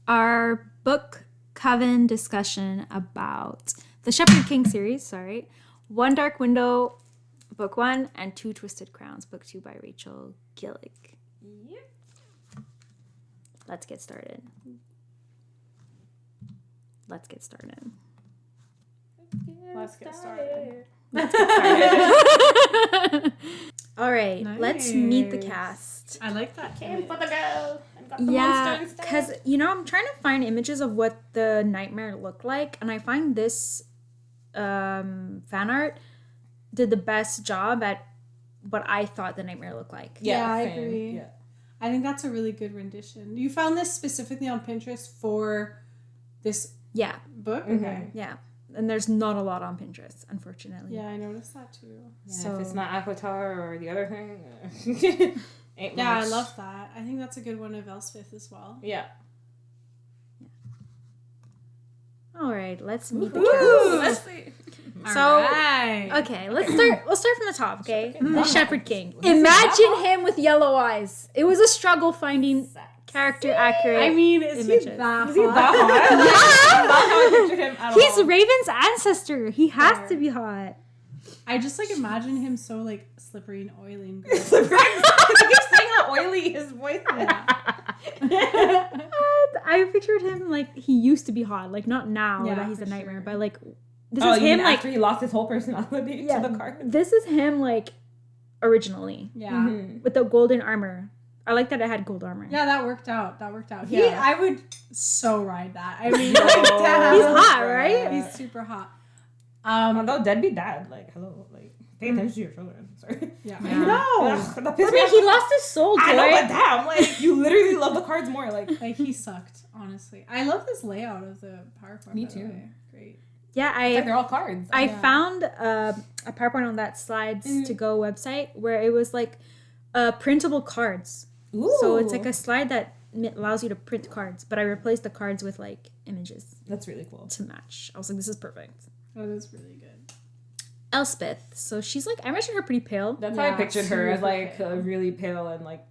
our book Coven discussion about the Shepherd King series, One Dark Window, book 1, and Two Twisted Crowns, book 2 by Rachel Gillig. Yep. Let's get started. Let's get started. All right, let's meet the cast. I like that. Came for the girl. And got the Yeah, monster because, instead. I'm trying to find images of what the nightmare looked like, and I find this fan art did the best job at what I thought the nightmare looked like. Yeah, I same. agree. Yeah. I think that's a really good rendition. You found this specifically on Pinterest for this Yeah, book? Mm-hmm. Okay. yeah. And there's not a lot on Pinterest, unfortunately. Yeah, I noticed that too. Yeah, So- if it's not Avatar or the other thing, ain't Yeah, I much. love that. I think that's a good one of Elspeth as well. Yeah. All right, let's meet the Ooh, cast. let's see. So, Alright. okay, let's start. We'll start from the top. Okay, Shepherd King. the Wow. Shepherd King. Was he that Imagine hot? him with yellow eyes. It was a struggle finding character accurate. I mean, is images. he that Is he hot? that hot? Yeah. That's not how I pictured him at He's all. Raven's ancestor. He has Fair. to be hot. I just imagine him so slippery and oily and He gross. keeps saying how oily his voice is. I pictured him like he used to be hot, like not now Yeah, that he's for a nightmare, sure. but like this Oh, is you him mean like after he lost his whole personality yeah, to the card? this is him like originally Yeah. Mhm. with the golden armor. I like that it had gold armor. Yeah, that worked out. Yeah. I would so ride that. I mean, No. damn. He's hot, right? He's super hot. Although deadbeat dad, like, hello, like, pay attention to your children. Sorry. Yeah. Yeah. I know. Ugh, that I pissed me mean, off. he lost his soul to I know, but it. damn, like, you literally love the cards more, like. Like, he sucked, honestly. I love this layout of the PowerPoint. Me by the too. way. Great. Yeah, It's like they're all cards. I Yeah. found a PowerPoint on that Slides Mhm. to Go website where it was like printable cards. Ooh. So it's like a slide that allows you to print cards, but I replaced the cards with like images That's really cool. to match. I was like, this is perfect. That is really good. Elspeth. So she's like, I mentioned her pretty pale, That's how I Yeah, pictured her, as super like pale. really pale and like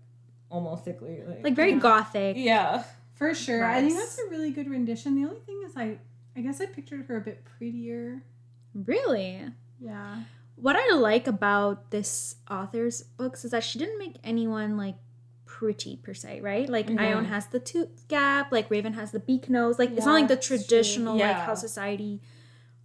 almost sickly. like very Yeah. gothic. Yeah. For sure. I think Vibes. that's a really good rendition. The only thing is I guess I pictured her a bit prettier. Really. Yeah. What I like about this author's books is that she didn't make anyone like pretty per se, right? Like Mhm. Ione has the tooth gap, like Raven has the beak nose. Like it's not Yeah, like the it's true. traditional like Yeah. how society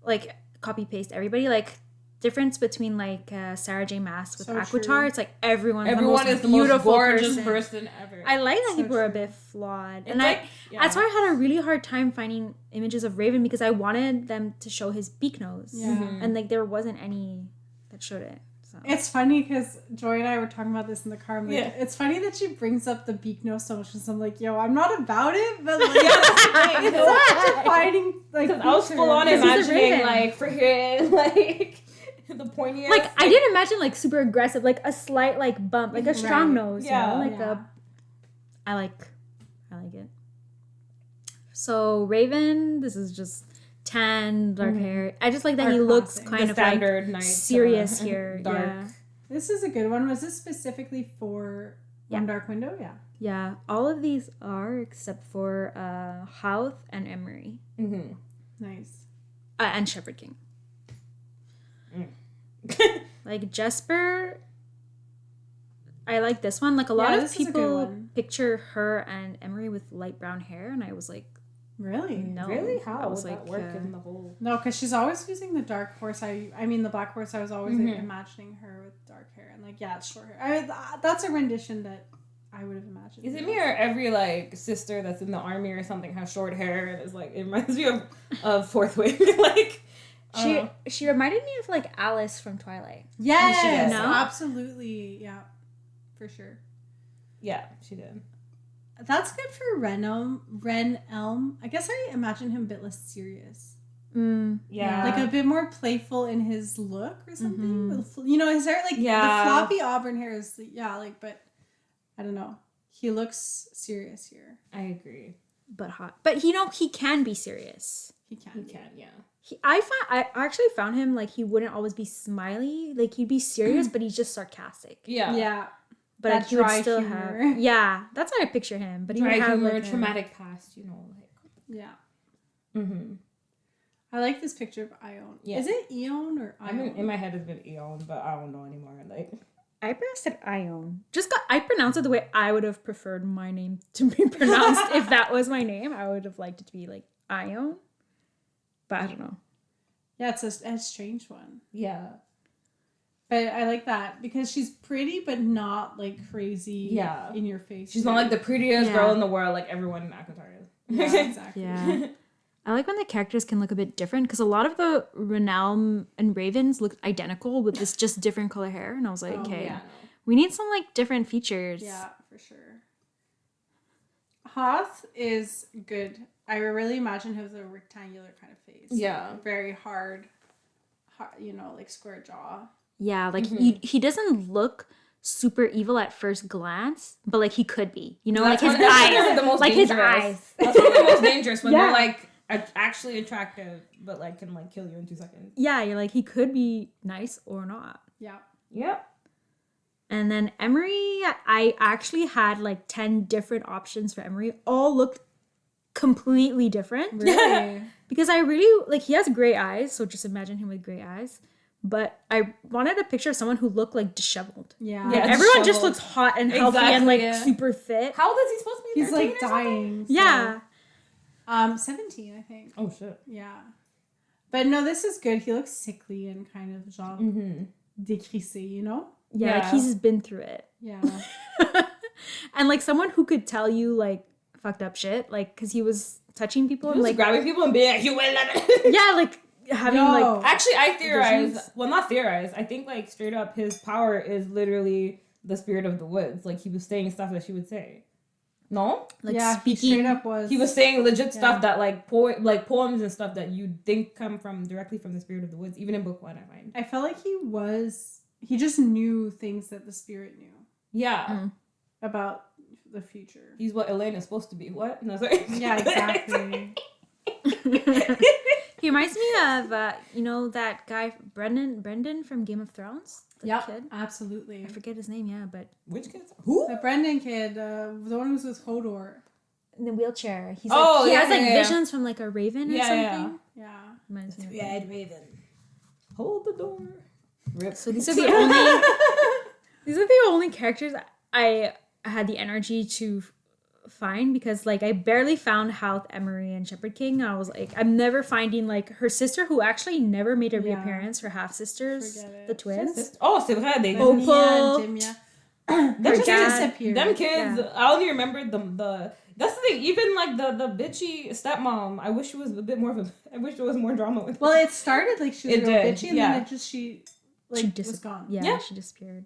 like copy paste everybody. Like difference between like Sarah J. Maas with So Aquatar, true. it's like everyone Everyone the is most the most beautiful gorgeous person. person ever. I like that So people are a true. bit flawed, It's and like, that's why I had a really hard time finding images of Raven because I wanted them to show his beak nose, Yeah. Mhm. and like there wasn't any that showed it. So. It's funny because Joy and I were talking about this in the car. I'm like, Yeah. it's funny that she brings up the beak nose so much because I'm like, yo, I'm not about it, but like, it's such a defining like. Because I was feature. full on Because he's a imagining Raven. like freaking like the pointiest. Like I didn't imagine like super aggressive, like a slight like bump, like a strong Right. nose. Yeah. You know? Like Yeah. I like it. So Raven, this is just tan, dark hair. I just like that Our he looks classic. kind the of like standard night serious here. dark. Yeah, This is a good one. Was this specifically for Yeah. One Dark Window? Yeah. yeah. All of these are except for Houth and Emery Mm-hmm. Nice. and Shepherd King. Like Jesper, I like this one. Like a lot Yeah, of this is a good people one. picture her and Emery with light brown hair, and I was like, Really? no. Really? I How was would that work in the whole? No, because she's always using the dark horse. I mean the black horse. I was always like, Mhm. imagining her with dark hair and like it's short hair. That's a rendition that I would have imagined. Is it me or every like sister that's in the army or something has short hair and is like it reminds me of Fourth Wing like She reminded me of like Alice from Twilight. Yes, She does. No? absolutely, yeah, for sure. yeah she did. That's good for Ren Elm. I guess I imagine him a bit less serious, Yeah. like a bit more playful in his look or something. Mhm. With, his hair, like Yeah. the floppy auburn hair is, but I don't know. He looks serious here. I agree. But hot. But he can be serious. He can. You can, yeah. I actually found him like he wouldn't always be smiley. Like he'd be serious, but he's just sarcastic. Yeah. Yeah. but That he would dry still humor. have. Yeah, that's how I picture him. But he Dry would have humor, like traumatic past, you know, like. Yeah. Mm-hmm. I like this picture of Ione. Yeah. Is it Ione or Ione? In my head it's been Ione, but I don't know anymore. Like, I pronounced it Ione. I pronounced it the way I would have preferred my name to be pronounced if that was my name. I would have liked it to be like Ione. But I don't know. Yeah, it's a strange one. yeah. But I like that because she's pretty, but not like crazy. Yeah. In your face. She's not like the prettiest Yeah. girl in the world, like everyone in Avatar is. Yeah, exactly. Yeah. I like when the characters can look a bit different because a lot of the Renelm and Ravens look identical with this just different color hair. And I was like, Oh, okay, yeah. we need some like different features. Yeah, for sure. Hoth is good. I really imagine him with a rectangular kind of face. Yeah. Very hard, you know, like square jaw. Yeah, like he doesn't look super evil at first glance, but like he could be. You know, like his eyes. The most Like his dangerous. eyes. That's one of the most dangerous when Yeah. they're like actually attractive, but like can like kill you in 2 seconds. Yeah, you're like he could be nice or not. Yeah. Yep. And then Emery, I actually had like 10 different options for Emery. All looked completely different. Really? Because I really, like, he has gray eyes. So just imagine him with gray eyes. But I wanted a picture of someone who looked like disheveled. Yeah. Like, Yeah, everyone just disheveled. looks hot and healthy and Exactly, like yeah. super fit. How old is he supposed to be? He's 13 like or something? dying. so- Yeah. 17, I think. Oh shit. Yeah. But no, this is good. He looks sickly and kind of genre décrissé, you know? Yeah, like Yeah. he's been through it. Yeah. And like someone who could tell you like fucked up shit, like, because he was touching people He and was like, grabbing people and being like, you will never. yeah, like having Yo. like, Actually, I theorize. Visions? Well, not theorize. I think like straight up, his power is literally the spirit of the woods. Like he was saying stuff that she would say. No, like yeah, he speaking. straight up was. he was saying legit Yeah. stuff that like poems and stuff that you think come from directly from the spirit of the woods. Even in book 1, I find. I felt like he just knew things that the spirit knew Yeah, about the future. he's what Elaine is supposed to be. What? No, sorry. Yeah, exactly. He reminds me of you know that guy Brendan from Game of Thrones. The kid. Absolutely. I forget his name. Yeah, but Which kids? Who? The Brendan kid, the one who's with Hodor. in the wheelchair. He's Oh, like, he yeah, has like yeah, yeah. visions from like a raven or Yeah, yeah. something. Yeah. Reminds me of that. Raven. Hold the door. Rip. So these are the only characters I had the energy to find because like I barely found Houth, Emery, and Shepherd King. I was like, I'm never finding like her sister who actually never made a Yeah. reappearance. Her half sisters, Forget it. the twins. Oh, c'est vrai. They Oh, Mia Opal. and Dimya. Them They just dad. disappeared. Them kids, Yeah. I only remember the. That's the thing. Even like the bitchy stepmom. I wish it was a bit more of a. I wish there was more drama with. Well, it started like she was It real did, bitchy, and yeah. then it just she was gone. Yeah, Yeah. she disappeared.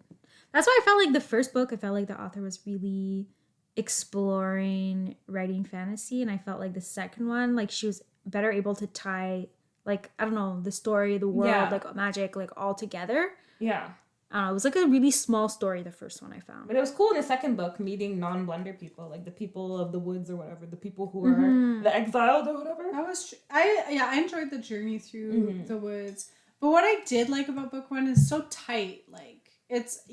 That's why I felt like the first book, I felt like the author was really exploring writing fantasy, and I felt like the second one, like she was better able to tie, like, I don't know, the story, the world, Yeah. like magic, like all together. Yeah, It was like a really small story, the first one I found. but it was cool in the second book meeting non-blender people, like the people of the woods or whatever, the people who are the exiled or whatever. That was I enjoyed the journey through the woods. But what I did like about book 1 is so tight. Like it's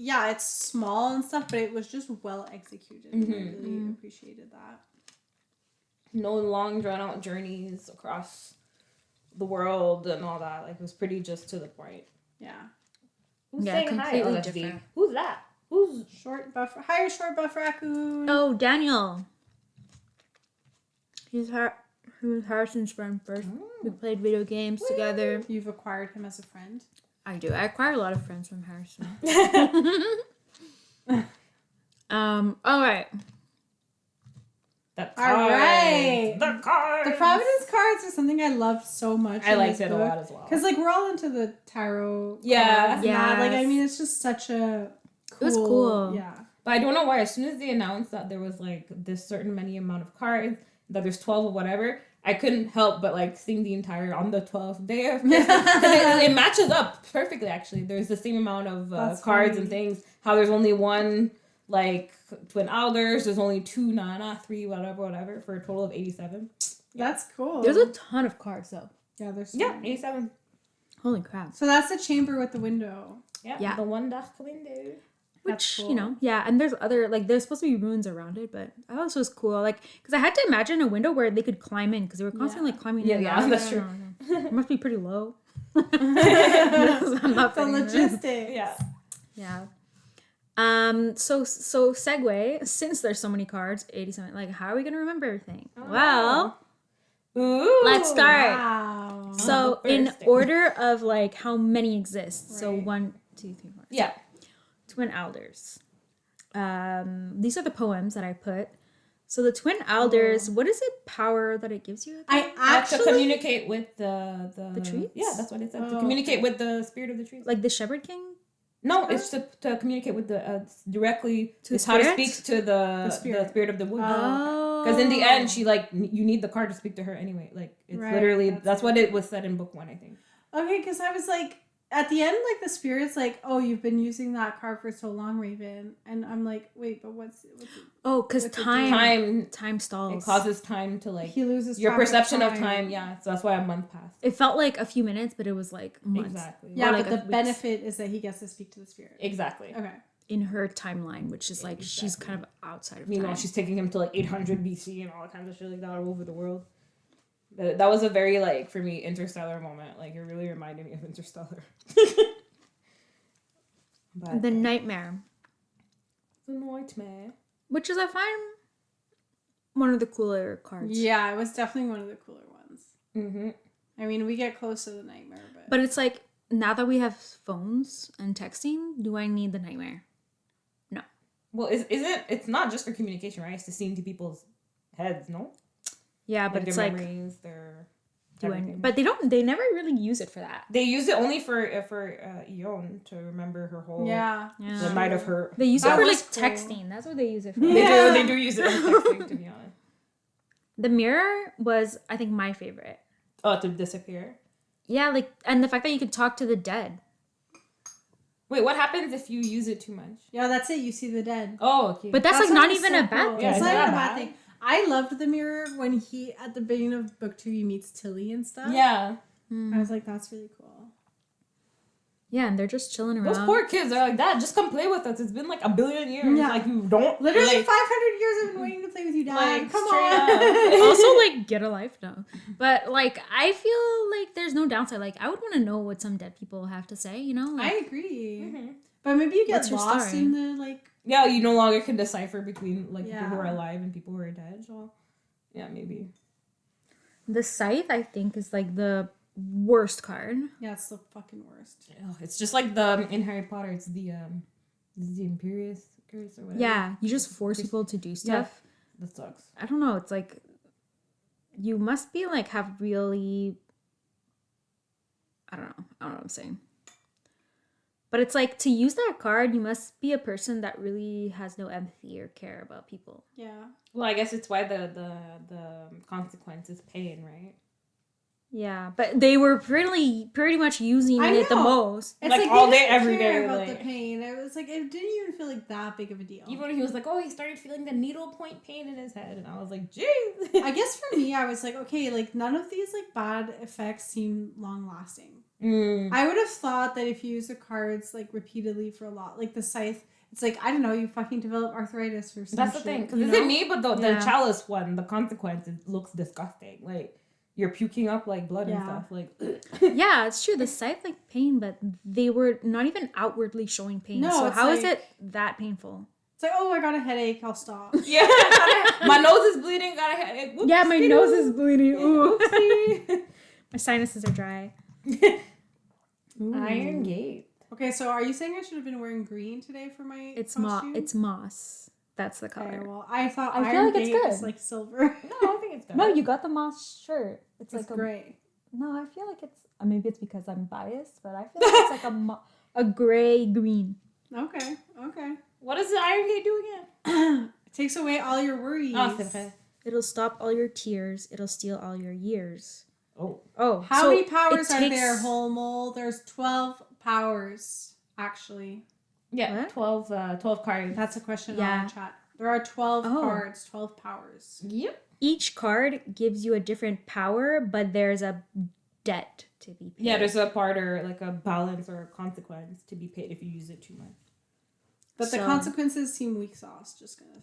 small and stuff, but it was just well executed. And I really appreciated that. No long drawn out journeys across the world and all that. Like it was pretty just to the point. Yeah. Who's Yeah, saying completely hi? Oh, that's different. V. Who's that? Who's Short buff raccoon. Oh, Daniel. He was Harrison's friend first. We played video games together. You've acquired him as a friend. I do. I acquire a lot of friends from Harrison. All right. the cards? All right. The cards. The Providence cards are something I loved so much. I liked it a lot as well. Because like we're all into the tarot. Yeah. cards and that. Like I Yes. mean, it's just such a. It was cool. Yeah. But I don't know why. As soon as they announced that there was like this certain many amount of cards, that there's 12 or whatever, I couldn't help but like sing the entire on the 12th day of Christmas. 'Cause it matches up perfectly. Actually, there's the same amount of That's cards funny. and things. How there's only one like twin elders. There's only 2 Nana, 3 whatever for a total of 87. That's cool. There's a ton of cards though. yeah. There's so Yeah, many. 87. Holy crap. So that's the chamber with the window. Yeah, Yeah. the one dark window. Which, cool. you know, yeah, and there's other, like, there's supposed to be ruins around it, but I thought this was cool. Like, because I had to imagine a window where they could climb in, because they were constantly like, climbing in. Yeah, that's I true. don't know. It must be pretty low. I'm not The fitting in. logistics. Yeah. Yeah. So segue, since there's so many cards, 87, like, how are we gonna remember everything? Well, Ooh. let's start. Wow. So the in first thing. order of like how many exist. So Right. 1, 2, 3, 4. Yeah. Twin Elders. These are the poems that I put. So the Twin Elders, what is it power that it gives you? I To actually communicate with the trees? Yeah, that's what it said. To Oh, communicate okay. with the spirit of the trees. Like the Shepherd King? No, it's to communicate with the directly. To It's how to spirits? speak to the spirit. spirit of the woods. Oh. Because in the end, she like you need the card to speak to her anyway. Like it's Right, literally that's that's what right. it was said in book 1, I think. Okay, because I was like, at the end, like the spirit's like, oh, you've been using that card for so long, Raven, and I'm like, wait, but what's it? Oh, because What's it time Time stalls. it causes time to like He loses your track perception of time. Yeah, so that's why a month passed. It felt like a few minutes, but it was like months. Exactly. Yeah, Or like but the weeks. benefit is that he gets to speak to the spirit. Exactly. Okay. In her timeline, which is like she's Exactly. kind of outside of Meanwhile, time. she's taking him to like 800 BC and all kinds of shit like that all over the world. That was a very like for me Interstellar moment. Like it really reminded me of Interstellar. But The Nightmare, the nightmare. which is I find one of the cooler cards. Yeah, it was definitely one of the cooler ones. Mm-hmm. I mean, we get close to the nightmare, But it's like now that we have phones and texting, do I need the Nightmare? Well, it's not just for communication, right? It's to see into people's heads, no? Yeah, Like but it's their like memories, their do I, everything. but they never really use it for that. They use it only for Ione to remember her whole yeah. Yeah. the night of her. They use That it for like was cool. texting. That's what they use it for. Yeah. They do use it for texting, to be honest. The mirror was, I think, my favorite. Oh, to disappear. Yeah, like, and the fact that you could talk to the dead. Wait, what happens if you use it too much? Yeah, that's it. You see the dead. Oh, okay. But that's like what not was even so a bad cool. thing. Yeah, It's it's not not even a bad. bad thing. I loved the mirror when he, at the beginning of book 2, he meets Tilly and stuff. yeah. I was like, that's really cool. Yeah, and they're just chilling around. Those poor kids are like, Dad, just come play with us. It's been like 1 billion years. Yeah. Like, you don't. Literally like, 500 years I've been waiting to play with you, Dad. like, Come straight on. up. Also, like, get a life now. But, like, I feel like there's no downside. Like, I would want to know what some dead people have to say, you know? Like, I agree. Mhm. But maybe you get What's your lost story? in the, like, Yeah, you no longer can decipher between like people who are Yeah. alive and people who are dead. So, yeah, maybe. the Scythe, I think, is, like, the worst card. yeah, it's the fucking worst. Ugh, it's just like the in Harry Potter. It's the Imperious curse or whatever. Yeah, you just force people to do stuff. That sucks. I don't know. It's like, you must be, like, have really... I don't know what I'm saying. But it's like, to use that card, you must be a person that really has no empathy or care about people. Yeah. Well, I guess it's why the consequence is pain, right? Yeah, but they were pretty much using I it the know. most. It's Like, like all they day, didn't every care day, about like- the pain. It was like it didn't even feel like that big of a deal. Even when he was like, "Oh, he started feeling the needle point pain in his head," and I was like, "Jeez." I guess for me, I was like, okay, like none of these like bad effects seem long lasting. I would have thought that if you use the cards like repeatedly for a lot, like the Scythe, it's like I don't know, you fucking develop arthritis or something. That's the thing. Because you is know? it me? But the Yeah. chalice one, the consequence, it looks disgusting. Like you're puking up like blood and Yeah. stuff. Like Yeah, it's true. The Scythe like pain, but they were not even outwardly showing pain. No, so it's how is like- it that painful? It's like, oh, I got a headache. I'll stop. yeah, my nose is bleeding. Got a headache. Whoops, Yeah, my nose is bleeding. Ooh. Oopsie. My sinuses are dry. Iron Gate. Okay, so are you saying I should have been wearing green today for my It's costume? it's moss. That's the color. Okay, well, I thought I feel Iron like it's Gate is good. like silver. No, I think it's good. No, you got the moss shirt. It's It's like gray. No, I feel like it's maybe it's because I'm biased, but I feel like it's like a gray green. Okay, okay. What does the Iron Gate do again? It takes away all your worries. Oh, c'est vrai. It'll stop all your tears. It'll steal all your years. Oh. Oh, How so many powers it are takes- there, Holmol? There's 12 powers, actually. Yeah, What? 12 cards. That's a question Yeah. on the chat. There are 12 Oh. cards, 12 powers. Yep. Each card gives you a different power, but there's a debt to be paid. Yeah, there's a part or like a balance or a consequence to be paid if you use it too much. But the So- consequences seem weak sauce. Just gonna,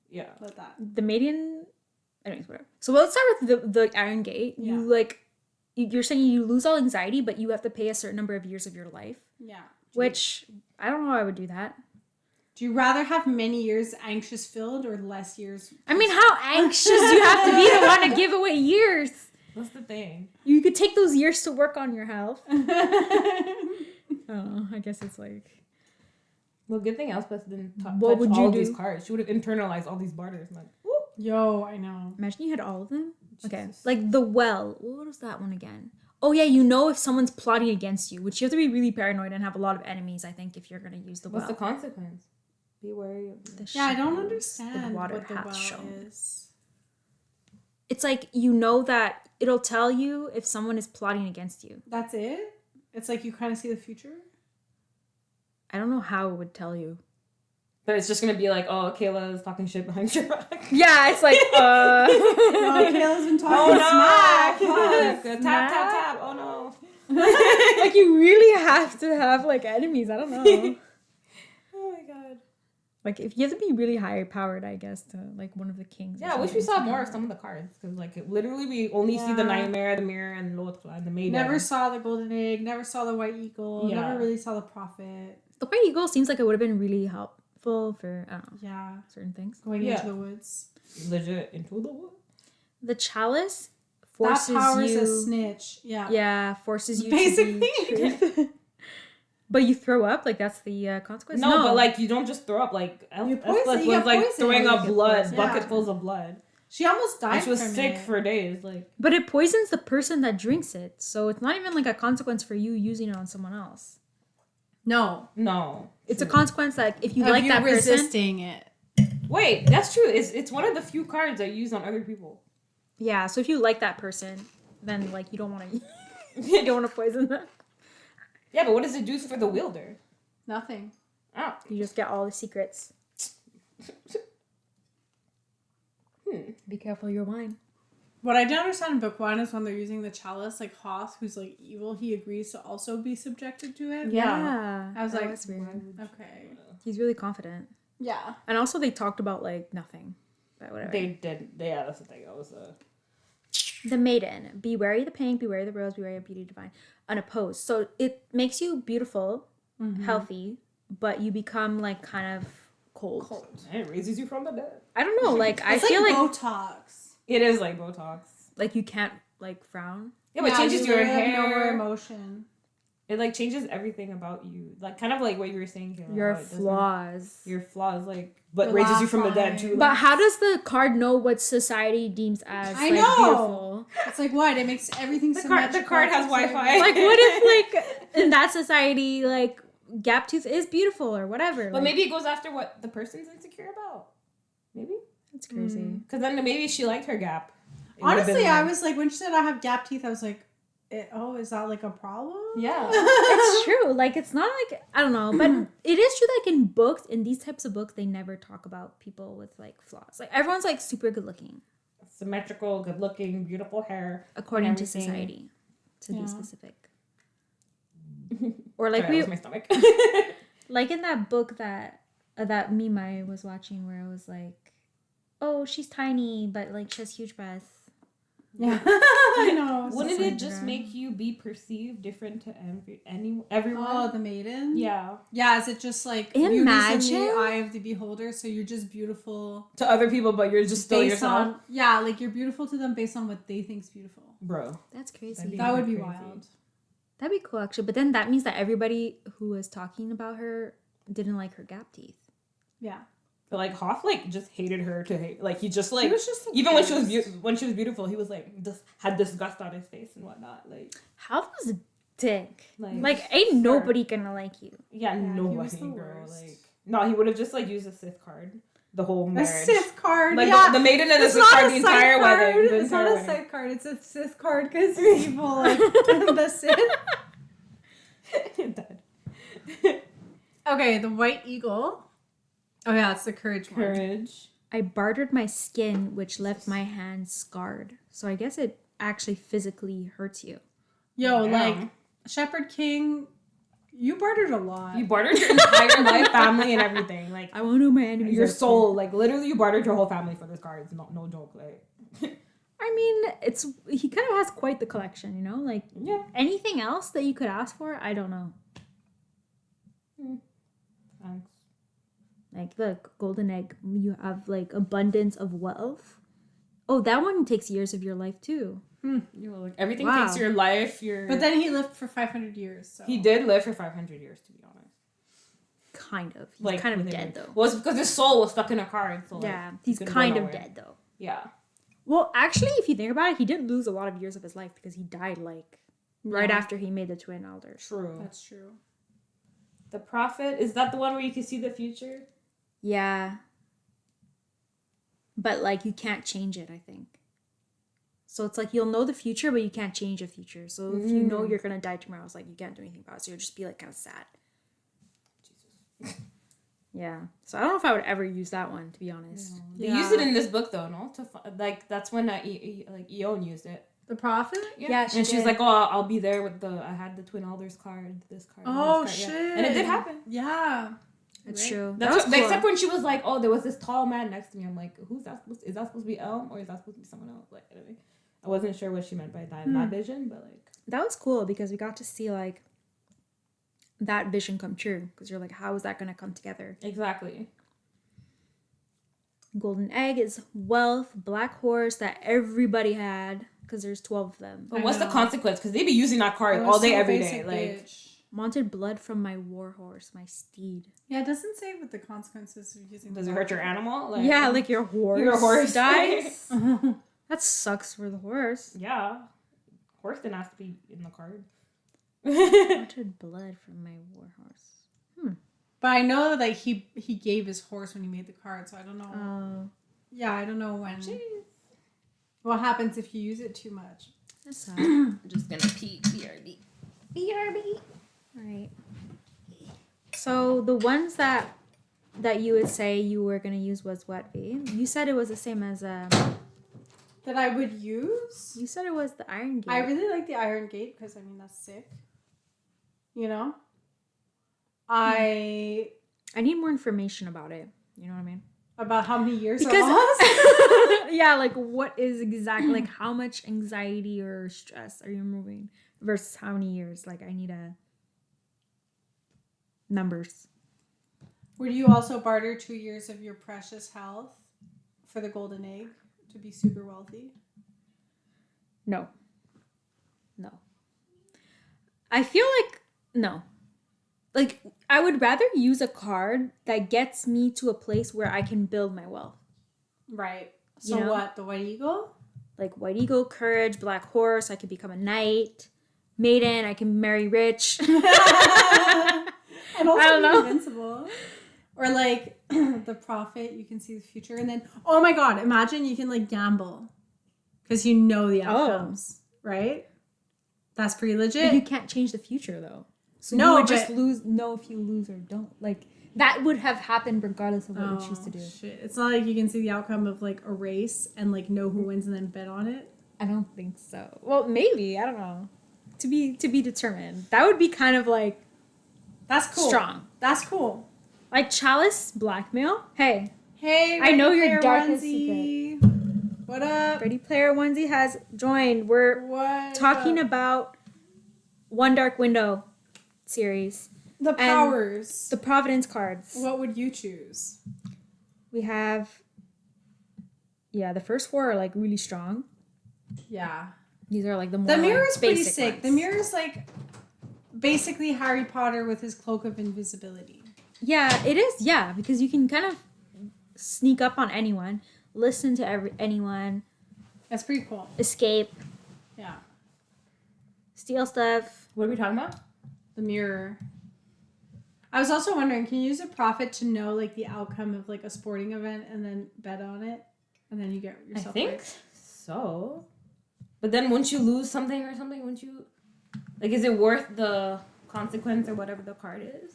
Yeah. let that. The maiden. Anyways, whatever. So let's start with the Iron Gate. Yeah. You're saying you lose all anxiety, but you have to pay a certain number of years of your life. Yeah. Which I don't know how I would do that. Do you rather have many years anxious filled or less years? I mean, how anxious do you have to be to want to give away years? That's the thing. You could take those years to work on your health. Oh, I guess it's like. Well, good thing Elspeth didn't What touch would all you of these do? cards. She would have internalized all these barters. I'm like, woo. Yo, I know. Imagine you had all of them. Okay. Jesus. Like the well. What was that one again? Oh yeah, you know if someone's plotting against you, which you have to be really paranoid and have a lot of enemies, I think, if you're gonna use the well. What's the consequence? Be wary of The Yeah, I don't shadows, understand the water what the hath well shown. is. It's like you know that it'll tell you if someone is plotting against you. That's it? It's like you kind of see the future? I don't know how it would tell you. But it's just gonna be like, oh, Kayla's talking shit behind your back. Yeah, it's like Oh, Kayla's been talking Oh no! smack. Fuck. Smack? Tap tap tap! Oh no! like you really have to have like enemies. I don't know. Oh my god! Like if you have to be really high powered, I guess, to like one of the kings. or Yeah, I wish we something. saw more of some of the cards because, like, literally we only see the Yeah. nightmare, the mirror, and L'autre, and the maiden. Never saw the golden egg, never saw the white eagle, Yeah. never really saw the prophet. The White Eagle seems like it would have been really helpful for I don't know Yeah, certain things. going Yeah. into the woods. legit into the wood. The chalice forces That power's you. a snitch. Yeah. Yeah, forces you Basically. to be truth. But you throw up, like that's the consequence. No, but like you don't just throw up. Like You Elspeth poison- you was get like poisoned. throwing You up get blood, poisoned. bucketfuls of blood. She almost died And she was from sick it. for days. Like But it poisons the person that drinks it, so it's not even like a consequence for you using it on someone else. No. no, It's a True. consequence that if you Of like you that person, resisting it. Wait, that's true. It's one of the few cards I use on other people. yeah. So if you like that person, then like you don't want to, you don't want to poison them. Yeah, but what does it do for the wielder? Nothing. Oh, You just get all the secrets. Be careful your wine. What I don't understand in book one is when they're using the chalice, like Hoth, who's like evil, he agrees to also be subjected to it. Yeah. I was like, that's weird. okay. He's really confident, Yeah. and also they talked about like nothing, but whatever. they did. Yeah, that's the thing. That was The maiden, be wary the pink, be wary the rose, be wary of beauty divine, unopposed. So it makes you beautiful, healthy, but you become like kind of cold. It raises you from the dead. I don't know, like I It's feel like Botox. It is like Botox. you can't like frown. Yeah, but it changes you your literally have no more hair. emotion. It like changes everything about you. Like kind of like what you were saying, Kayla, Your how it doesn't- flaws. Your flaws, like, but Your raises you laugh from the dead line. too. But like- how does the card know what society deems as I like know. beautiful? It's like what? It makes everything The card symmetrical. has It's like- Wi-Fi. Like what if like in that society like gap tooth is beautiful or whatever? But like, maybe it goes after what the person's insecure about. Maybe that's crazy. because then maybe she liked her gap. It would've Honestly, been I like- was like, when she said I have gap teeth, I was like, is that like a problem? Yeah. It's true. Like it's not like I don't know, but it is true. Like in books, in these types of books, they never talk about people with like flaws. Like everyone's like super good looking Symmetrical, good looking, beautiful hair. according to everything. society, to Yeah. be specific. Or like Sorry, that we was my stomach. like in that book that meme I was watching where I was like, oh, she's tiny, but like she has huge breasts. Yeah. I know. Wouldn't so it just sad. make you be perceived different to everyone? Oh, the maiden? Yeah. Yeah, is it just like beauty's in Imagine. the eye of the beholder, so you're just beautiful To other people, but you're just still based yourself. on yeah, like you're beautiful to them based on what they think's beautiful. Bro. That's crazy. That'd be- That would be crazy. wild. That'd be cool actually. But then that means that everybody who was talking about her didn't like her gap teeth. Yeah. But like Hoth like just hated her to hate. Like he just like He was just even when she was obsessed. when she was beautiful, he was like just had disgust on his face and whatnot. Like How was a dick? Like, Like ain't nobody gonna like you. yeah, he nobody, was the bro. worst. Like no, he would have just like used a Sith card the whole A marriage. Sith card. Like yeah. the maiden and the It's Sith not card a the Sith entire card. wedding. The It's not entire a wedding. Sith card. It's a Sith card because it's evil, like the Sith. Dead. Okay, the white eagle. Oh yeah, it's the courage one. Courage. I bartered my skin, which left my hands scarred. So I guess it actually physically hurts you. Yo, Damn. like Shepherd King You bartered a lot. You bartered your entire life, family, and everything. Like I want to know my enemies. your soul. Like literally, you bartered your whole family for those cards. No joke. Like. I mean, he kind of has quite the collection, you know? Like, Yeah. anything else that you could ask for, I don't know. Thanks. Like, the golden egg, you have, like, abundance of wealth. Oh, that one takes years of your life, too. You know, like everything Wow. takes your life. But then he lived for 500 years. So. He did live for 500 years, to be honest. Kind of. He's Like kind of dead, though. Well, it's because his soul was stuck in a card. So Yeah, like, he's couldn't kind go of nowhere. dead, though. Yeah. Well, actually, if you think about it, he did lose a lot of years of his life because he died, like, right after he made the twin elders. True. That's true. The Prophet, is that the one where you can see the future? Yeah. But, like, you can't change it, I think. So it's like you'll know the future, but you can't change the future. So if you know you're going to die tomorrow, it's like you can't do anything about it. So you'll just be, like, kind of sad. Jesus. Yeah. So I don't know if I would ever use that one, to be honest. They used it in this book, though, no? Like, that's when, like, Ione used it. The Prophet? Yeah, she and she's did. like, oh, I'll be there with I had the Twin Elders card, this card. Oh, this card. shit. Yeah. And it did happen. Yeah. It's Right. true. That's That was cool. Except when she was like, oh, there was this tall man next to me. I'm like, is that supposed to be Elm or is that supposed to be someone else? Like, I wasn't sure what she meant by that in that vision, but like. That was cool because we got to see, like, that vision come true. Because you're like, how is that going to come together? Exactly. Golden egg is wealth, black horse that everybody had. Because there's 12 of them. But what's the consequence? Because they be using that card It all was day, so every day. basic, Like, bitch. Wanted blood from my war horse, my steed. Yeah, it doesn't say what the consequences of using. does it hurt your animal? Like, Yeah, like your horse. Your horse dies. That sucks for the horse. Yeah. Horse didn't have to be in the card. Wanted blood from my war horse. But I know that he gave his horse when he made the card, so I don't know. Oh, Yeah, I don't know when. What happens if you use it too much? that's sad. I'm just gonna pee. BRB. BRB. Right. So the ones that you would say you were gonna use was what, V? You said it was the same as That I would use? you said it was the Iron Gate. I really like the Iron Gate because, I mean, that's sick. You know? I need more information about it. You know what I mean? About how many years Because are lost? yeah, like what is exactly like how much anxiety or stress are you removing versus how many years? Like I need numbers. Would you also barter 2 years of your precious health for the golden egg to be super wealthy? No. I feel like no. Like I would rather use a card that gets me to a place where I can build my wealth. Right. So You know? what? The White Eagle? Like White Eagle, Courage, Black Horse, I could become a knight. Maiden, I can marry rich. And also I don't be know. invincible. Or like the Prophet, you can see the future. And then, oh my God, imagine you can like gamble. Because you know the outcomes. Right? That's pretty But you legit. can't change the future though. So No, you would just but- know if you lose or don't. Like that would have happened regardless of what you choose to do. Shit. It's not like you can see the outcome of like a race and like know who wins and then bet on it. I don't think so. Well, maybe, I don't know. To be determined. That would be kind of like That's cool. strong. That's cool. Like Chalice blackmail. Hey, Hey, I know Ready your Player darkest Onesie. What up? Ready Player Onesie has joined. We're What? talking about One Dark Window series. the powers. The Providence cards. What would you choose? We have the first four are like really strong. Yeah. These are like the more The mirror like, is pretty basic sick. ones. The mirror is like basically Harry Potter with his cloak of invisibility. Yeah, it is. Yeah, because you can kind of sneak up on anyone, listen to anyone, That's pretty cool. escape, Yeah. steal stuff. What are we talking about? The mirror. I was also wondering, can you use a prophet to know like the outcome of like a sporting event and then bet on it, and then you get yourself? I think rich? so. But then wouldn't you lose something or something? Wouldn't you? Like, is it worth the consequence or whatever the card is?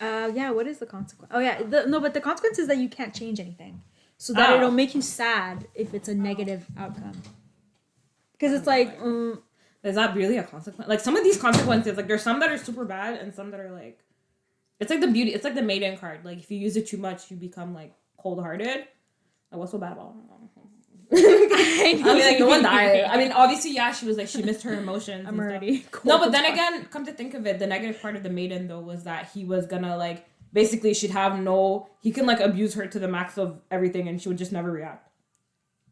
Yeah, what is the consequence? Oh yeah, but the consequence is that you can't change anything. So that it'll make you sad if it's a negative outcome. Because it's like, Like Is that really a consequence? Like, some of these consequences, like, there's some that are super bad and some that are, like... It's like the beauty... It's like the maiden card. Like, if you use it too much, you become, like, cold-hearted. Like, what's so bad about it? I mean, like, no one died. I mean, obviously, yeah, she was, like, she missed her emotions. I'm already cold. No, but then again, come to think of it, the negative part of the maiden, though, was that he was gonna, like... Basically, she'd have no... He can, like, abuse her to the max of everything, and she would just never react.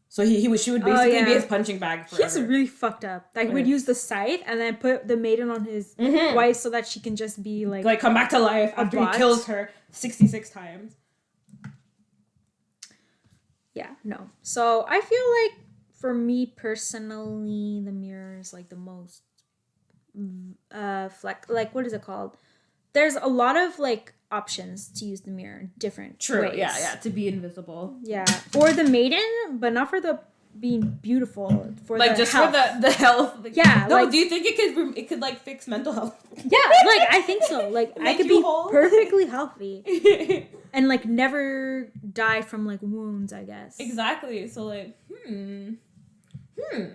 So she would basically be his punching bag forever. He's really fucked up. Like, would use the scythe and then put the maiden on his wife so that she can just be, like... come back to life after he kills her 66 times. Yeah, no. So, I feel like, for me personally, the mirror is, like, the most... like, what is it called? There's a lot of, like, options to use the mirror in different ways. Yeah, to be invisible. Yeah. Or the maiden, but not for the being beautiful. For like, the just health. for the health. Like, yeah. No, like, do you think it could like, fix mental health? Yeah, like, I think so. Like, I could be whole? Perfectly healthy. And, like, never die from, like, wounds, I guess. Exactly. So, like,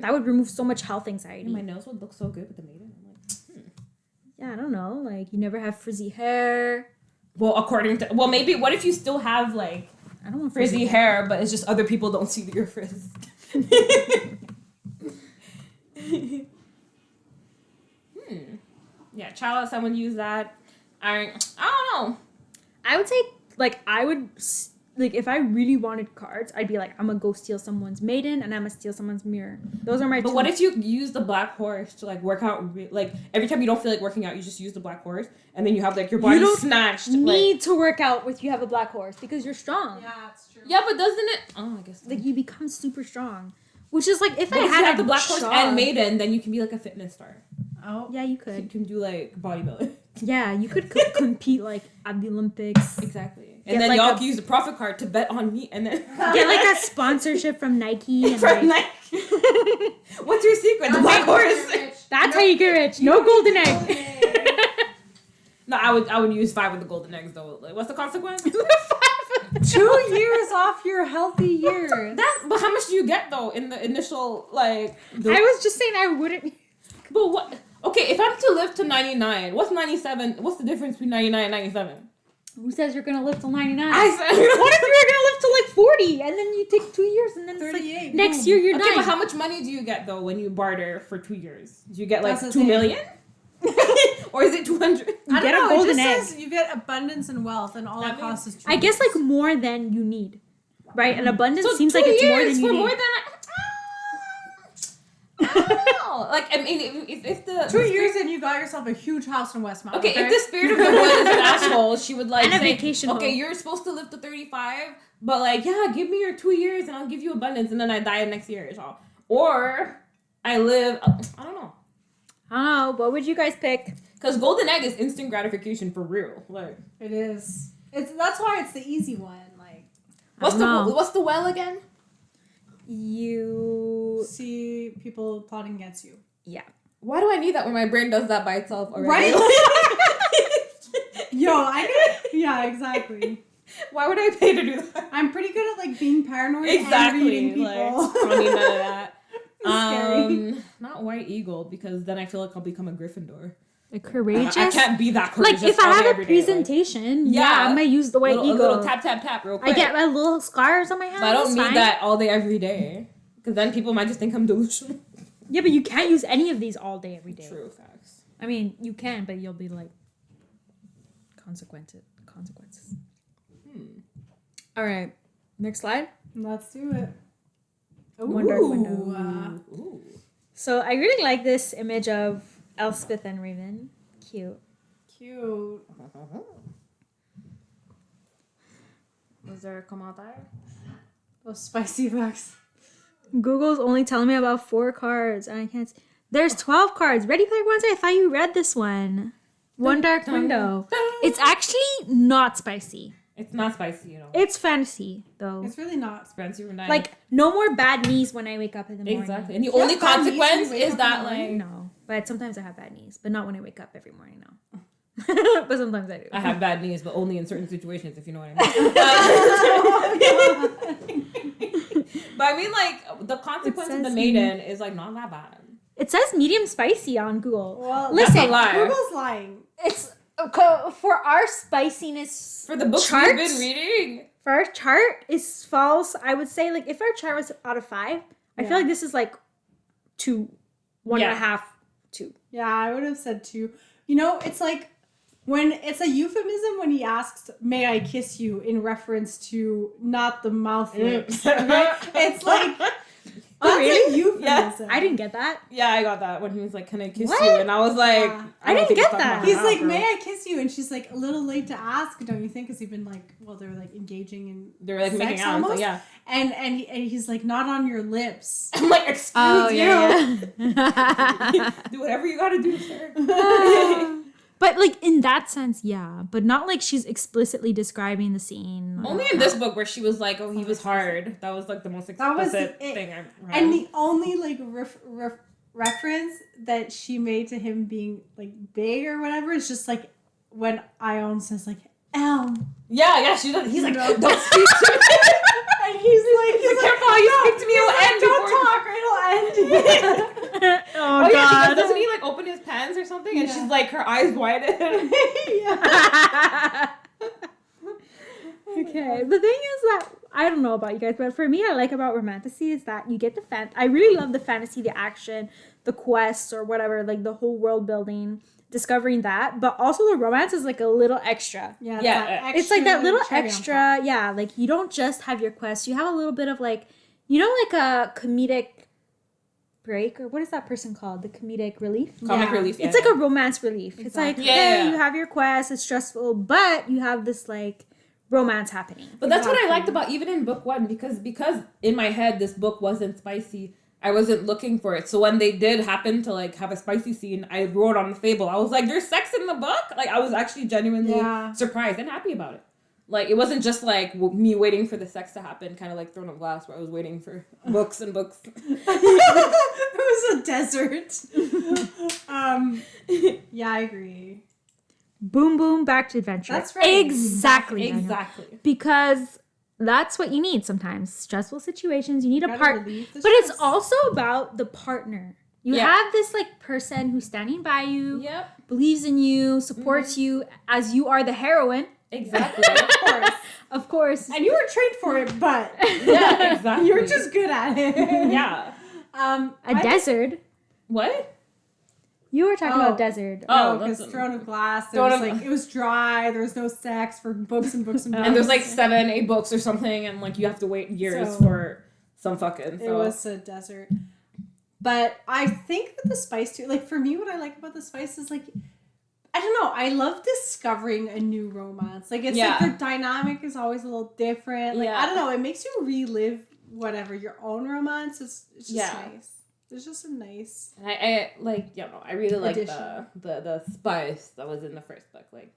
That would remove so much health anxiety. My nails would look so good with the maiden. I'm like, Yeah, I don't know. Like, you never have frizzy hair. Well, according to... Well, maybe... What if you still have, like... I don't want frizzy hair, but it's just other people don't see your frizz. Yeah, child, someone use that. I don't know. I would say, like, like, if I really wanted cards, I'd be like, I'm gonna go steal someone's maiden and I'm gonna steal someone's mirror. Those are my But what if you use the black horse to, like, work out? Like, every time you don't feel like working out, you just use the black horse, and then you have, like, your body snatched. You need to work out if you have a black horse because you're strong. Yeah, that's true. Yeah, but doesn't it? Oh, I guess. Like, you become super strong. Which is, like, if but I if had you have the black horse job, and maiden, then you can be, like, a fitness star. Oh. Yeah, you You could. can do, like, bodybuilding. Yeah, you could compete, like, at the Olympics. Exactly. Get, And then like, y'all can use the profit card to bet on me, and then... Get, like, a sponsorship from Nike. And, From like, Nike. What's your secret? The black horse. That's how you get rich. No golden egg. No, I would use 5 of the golden eggs, though. Like, what's the consequence? 2 years off your healthy years. But how much do you get, though, in the initial, like... I was just saying I wouldn't... But what... Okay, if I'm to live to 99, what's 97? What's the difference between 99 and 97? Who says you're gonna live till 99? I said... What if you're gonna live till like 40 and then you take 2 years and then it's 38, like next year you're Okay, done? but how much money do you get, though, when you barter for 2 years? Do you get, like, That's 2 million? Or is it 200? I get don't a know. golden It egg. just says you get abundance and wealth, and all That it costs is 2 I guess years. like more than you need, right? An abundance So seems 2 like it's more years than you for need. more than... I don't know. Like, I mean, if the... 2 years and you got yourself a huge house in Westmount. Okay, if the spirit of the wood is an asshole, she would like And a say, vacation okay, home. you're supposed to live to 35, but like, yeah, give me your 2 years and I'll give you abundance, and then I die next year, y'all. Or I live, I don't know. I don't know. What would you guys pick? Because golden egg is instant gratification for real. Like, It is. That's why it's the easy one. Like, what's the well again? You see people plotting against you. yeah. Why do I need that when my brain does that by itself already? Right? Yeah, exactly. Why would I pay to do that? I'm pretty good at like being paranoid and Exactly. reading people. Like, I don't need none of that. Scary. Not white eagle, because then I feel like I'll become a Gryffindor. Like courageous. I can't be that courageous. Like if I all day, have a every day, like- presentation, yeah, I might use the white a eagle. little tap, tap, tap real quick. I get my little scars on my hands. But I don't it's need fine. that all day, every day. Because then people might just think I'm delusional. Yeah, but you can't use any of these all day, every day. True facts. I mean, you can, but you'll be like consequences. All right, next slide. Let's do it. One dark Ooh. window. Ooh. So I really like this image of Elspeth and Raven. Cute. Cute. Was there a commentaire? Those spicy bucks. Google's only telling me about 4 cards, and I can't. There's 12 cards. Ready Player One? I thought you read this one. One Dark Window. It's actually not spicy. It's not spicy, you know. It's fantasy though. It's really not. Spencer United. Like no more bad knees when I wake up in the morning. Exactly. And the You only have bad knees when you consequence wake is up that, in the like... morning? No, but sometimes I have bad knees, but not when I wake up every morning. No, but sometimes I do. I have bad knees, but only in certain situations, if you know what I mean. But I mean, like, the consequence of the says maiden is, like, not that bad. It says medium spicy on Google. Well, listen, that's a lie. Google's lying. It's for our spiciness. For the books charts, we've been reading. For our chart is false. I would say like if our chart was out of 5, I feel like this is like 2, 1.5, 2. Yeah, I would have said 2. You know, it's like when it's a euphemism when he asks, "May I kiss you?" in reference to not the mouth lips. Right? It's like that's really? a euphemism. I didn't get that. Yeah, I got that when he was like, "Can I kiss What? you?" And I was like, Yeah. I didn't get that. He's like, "May I kiss you?" And she's like, "A little late to ask, don't you think?" Because he've been like, well, they were like engaging in They were like sex making out. And almost. so, yeah. And he's like, "Not on your lips." I'm like, "Excuse Oh you. yeah. Do whatever you gotta do, sir." But like in that sense, yeah. But not like she's explicitly describing the scene. Only in this book where she was like, "Oh, he was hard." That was like the most That was explicit it. thing I've read. And the only like reference that she made to him being like big or whatever is just like when Ione says like Elm. yeah, she does. He's like, No. "Don't speak to me." And he's like, "Careful how you speak to me. It'll end don't before." talk or it'll end. Oh, Oh yeah, God. because doesn't he like open his pants or something? And Yeah. she's like, her eyes widen. Yeah. Okay. The thing is that I don't know about you guys, but for me, I like about romantasy is that you get the I really love the fantasy, the action, the quests or whatever, like the whole world building, discovering that. But also the romance is like a little extra. Yeah, Yeah, that It's like that little cherry on top. extra, yeah. Like you don't just have your quests; you have a little bit of like, you know, like a comedic break or what is that person called? The comedic relief. Comic Yeah. relief. Yeah. It's like a romance relief. It's like, Exactly. hey, Yeah. you have your quest, it's stressful, but you have this like romance happening. But that's what I Exactly. liked about even in book 1 because in my head this book wasn't spicy. I wasn't looking for it. So when they did happen to like have a spicy scene, I wrote on the Fable. I was like, "There's sex in the book." Like I was actually genuinely Yeah. surprised and happy about it. Like it wasn't just like me waiting for the sex to happen, kind of like Throne of Glass, where I was waiting for books and books. It was a desert. Yeah, I agree. Boom, boom, back to adventure. That's right. Exactly. Daniel. Exactly. Because that's what you need sometimes. Stressful situations, you need a Gotta part. relieve the But it's stress. also about the partner. You Yeah. have this like person who's standing by you, Yep. believes in you, supports you as you are the heroine. Exactly. Of course. Of course. And you were trained for it, but Yeah, exactly. you're just good at it. Yeah. A desert. What? You were talking Oh. about desert. Oh, because that's- Throne of Glass, there Throne was of- like it was dry. There was no sex for books and books and books. And there's like 7, 8 books or something, and like you have to wait years So- for some fucking. So. It was a desert. But I think that the spice too, like for me, what I like about the spice is like, I don't know, I love discovering a new romance. Like it's like Yeah. the dynamic is always a little different. Like Yeah. I don't know, it makes you relive whatever your own romance. It's just Yeah. nice. It's just a nice. And I like, you know, I really like Addition. the spice that was in the first book, like,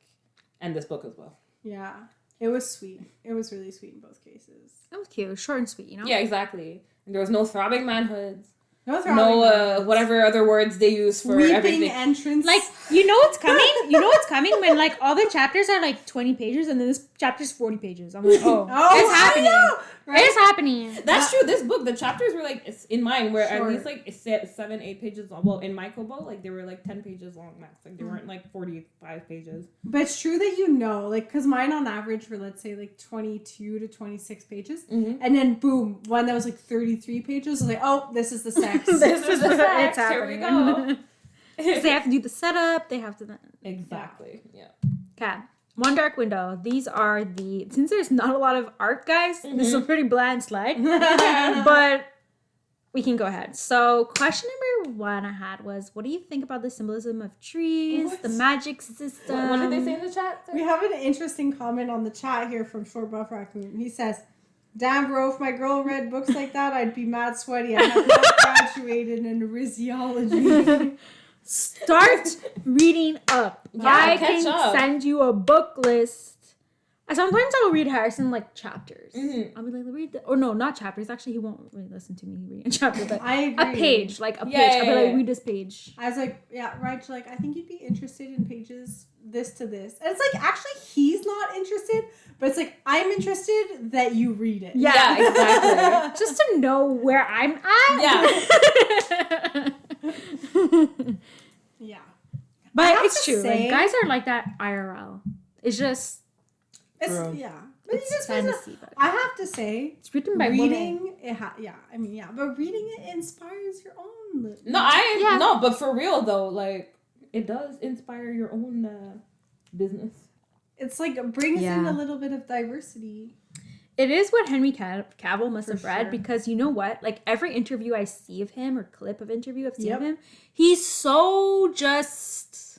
and this book as well. Yeah, it was sweet. It was really sweet in both cases. That was cute. Short and sweet, you know? Yeah, exactly. And there was no throbbing manhoods, No, whatever other words they use for weeping everything. entrance. Like, you know what's coming? You know what's coming when, like, all the chapters are, like, 20 pages and then this chapter's 40 pages. I'm like, oh, it's happening. I know, right? It's happening. That's true. This book, the chapters were like it's in mine, where Short. at least like it's 7, 8 pages long. Well, in my Kobo, like they were like 10 pages long max. Like they weren't like 45 pages. But it's true that you know, like, because mine on average were, let's say, like 22 to 26 pages. Mm-hmm. And then, boom, one that was like 33 pages. I was like, oh, this is the sex. This is the It's sex. Here we happening. go. 'Cause they have to do the setup. They have to... Exactly. Yeah. Okay. One Dark Window. These are the... Since there's not a lot of art, guys, this is a pretty bland slide. But we can go ahead. So question number 1 I had was, what do you think about the symbolism of trees, What? the magic system? What did they say in the chat? We have an interesting comment on the chat here from Short Buff Raccoon. He says, damn, bro, if my girl read books like that, I'd be mad sweaty. I have not graduated in Risiology. Start reading up. Yeah, I catch can up. send you a book list. Sometimes I'll read Harrison like chapters. Mhm. I'll be like, read the, or no, not chapters. Actually, he won't really listen to me reading a chapter, but I agree. a page, like a Yeah, page. I'll be yeah, like, yeah. read this page. I was like, yeah, right. Like, I think you'd be interested in pages this to this. And it's like, actually, he's not interested, but it's like, I'm interested that you read it. Yeah, exactly. Just to know where I'm at. Yeah. Yeah. I But have it's to true. say- Like guys are like that IRL. It's just It's True. yeah. But it's you just wanna- fantasy, but I have to say, it's written by women. reading but reading it inspires your own. Yeah. No, but for real though, like it does inspire your own business. It's like it brings in Yeah. a little bit of diversity. It is what Henry Cavill must For have read sure. because you know what? Like every interview I see of him or clip of interview I've seen Yep. of him, he's so just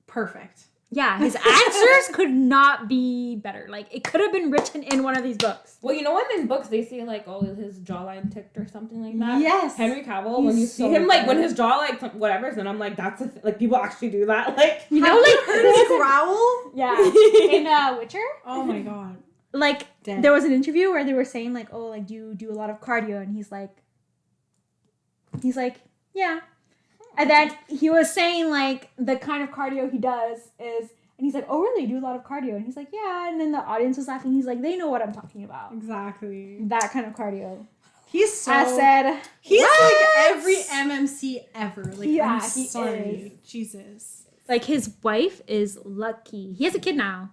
Perfect. yeah. His answers could not be better. Like it could have been written in one of these books. Well, you know in these books they say like, oh, his jawline ticked or something like that. Yes. Henry Cavill, when He's you see so him, like when good. his jaw like whatever, then I'm like, that's like people actually do that. Like You know, Have you like heard his growl? yeah, in Witcher. Oh my god. Like Dead. there was an interview where they were saying like, oh, like do you do a lot of cardio? And he's like, yeah. And then he was saying like the kind of cardio he does is, and he's like, oh really? You do a lot of cardio? And he's like, yeah. And then the audience was laughing. He's like, they know what I'm talking about. Exactly. That kind of cardio. He's so. I said, He's "What?" like every MMC ever. Like Yeah, I'm he sorry, Jesus. like his wife is lucky. He has a kid now.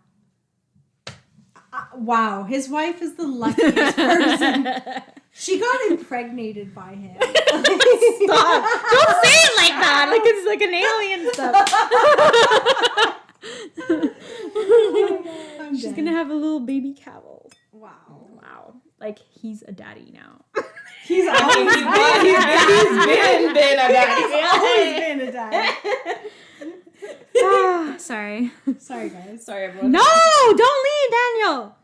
Wow, his wife is the luckiest person. She got impregnated by him. Stop! Don't say it like that. Like it's like an alien stuff. I'm She's dead. gonna have a little baby Cavill. Wow. Wow. Like he's a daddy now. He's I mean, always been a daddy. He's always been a dad. Ah, sorry. Sorry, guys. Sorry, everyone. No, don't leave, Daniel.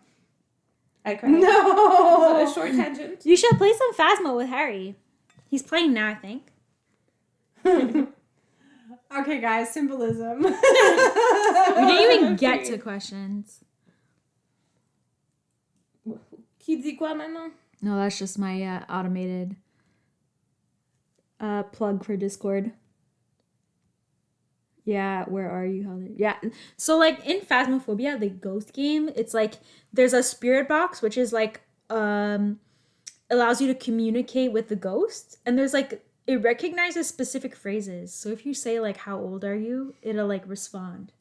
I cried. No. A short tangent. You should play some Phasma with Harry. He's playing now, I think. Okay, guys. Symbolism. We didn't even get to questions. Qui dit quoi maintenant? No, that's just my automated plug for Discord. Yeah, where are you, Holly? Yeah. So like in Phasmophobia, the ghost game, it's like there's a spirit box which is like allows you to communicate with the ghost, and there's like it recognizes specific phrases. So if you say like how old are you, it'll like respond.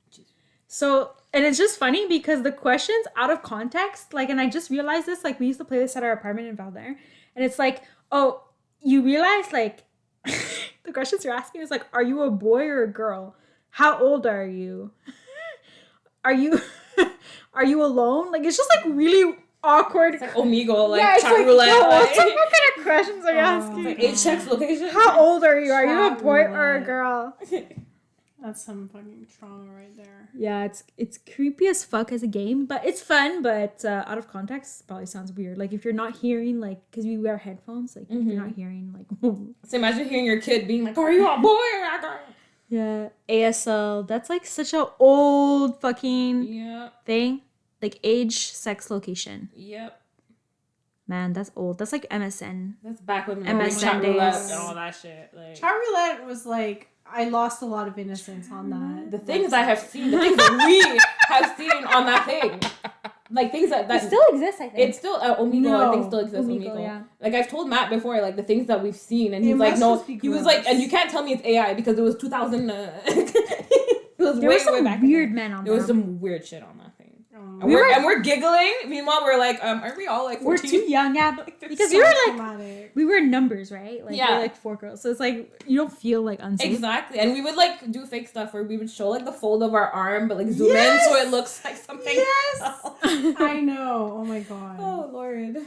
So, and it's just funny because the questions out of context, like, and I just realized this, like we used to play this at our apartment in Valdaire, and it's like, oh, you realize like the questions you're asking is like, are you a boy or a girl? How old are you? Are you alone? Like it's just like really awkward. It's like Omegle, like yeah, it's chat like, roulette. yo, what Like, kind of questions are you asking? like age checks location. How old are you? Are you a Chat boy or a roulette. girl? That's some fucking trauma right there. Yeah, it's creepy as fuck as a game, but it's fun. But out of context, probably sounds weird. Like if you're not hearing, like, because we wear headphones, like if you're not hearing, like, So imagine hearing your kid being like, "Are you a boy or a girl?" yeah, ASL. That's like such a old fucking Yep. thing. Like age, sex, location. Yep. Man, that's old. That's like MSN. That's back when MSN chat roulette days. and all that shit. Like Chat roulette was like I lost a lot of innocence on that. the things I have seen, the things that we have seen on that thing, like things that It still exists, I think. it's still Omegle. I think still exists. Omegle, Omegle. yeah. Like I've told Matt before, like the things that we've seen, and It he's like, must no, just be he was like, gross. and you can't tell me it's AI because it was 2000. It was There way, were some way back. weird in there. men on There was them. some weird shit on that thing. And We we're, were- giggling. Meanwhile, we're like, aren't we all like 14? We're too young, yeah. Because So we were like, traumatic. we were numbers, right? Like Yeah. we were like 4 girls, so it's like you don't feel like unsafe. Exactly, and we would like do fake stuff where we would show like the fold of our arm, but like zoom Yes! in so it looks like something. Yes! else. I know. Oh my god. Oh Lord.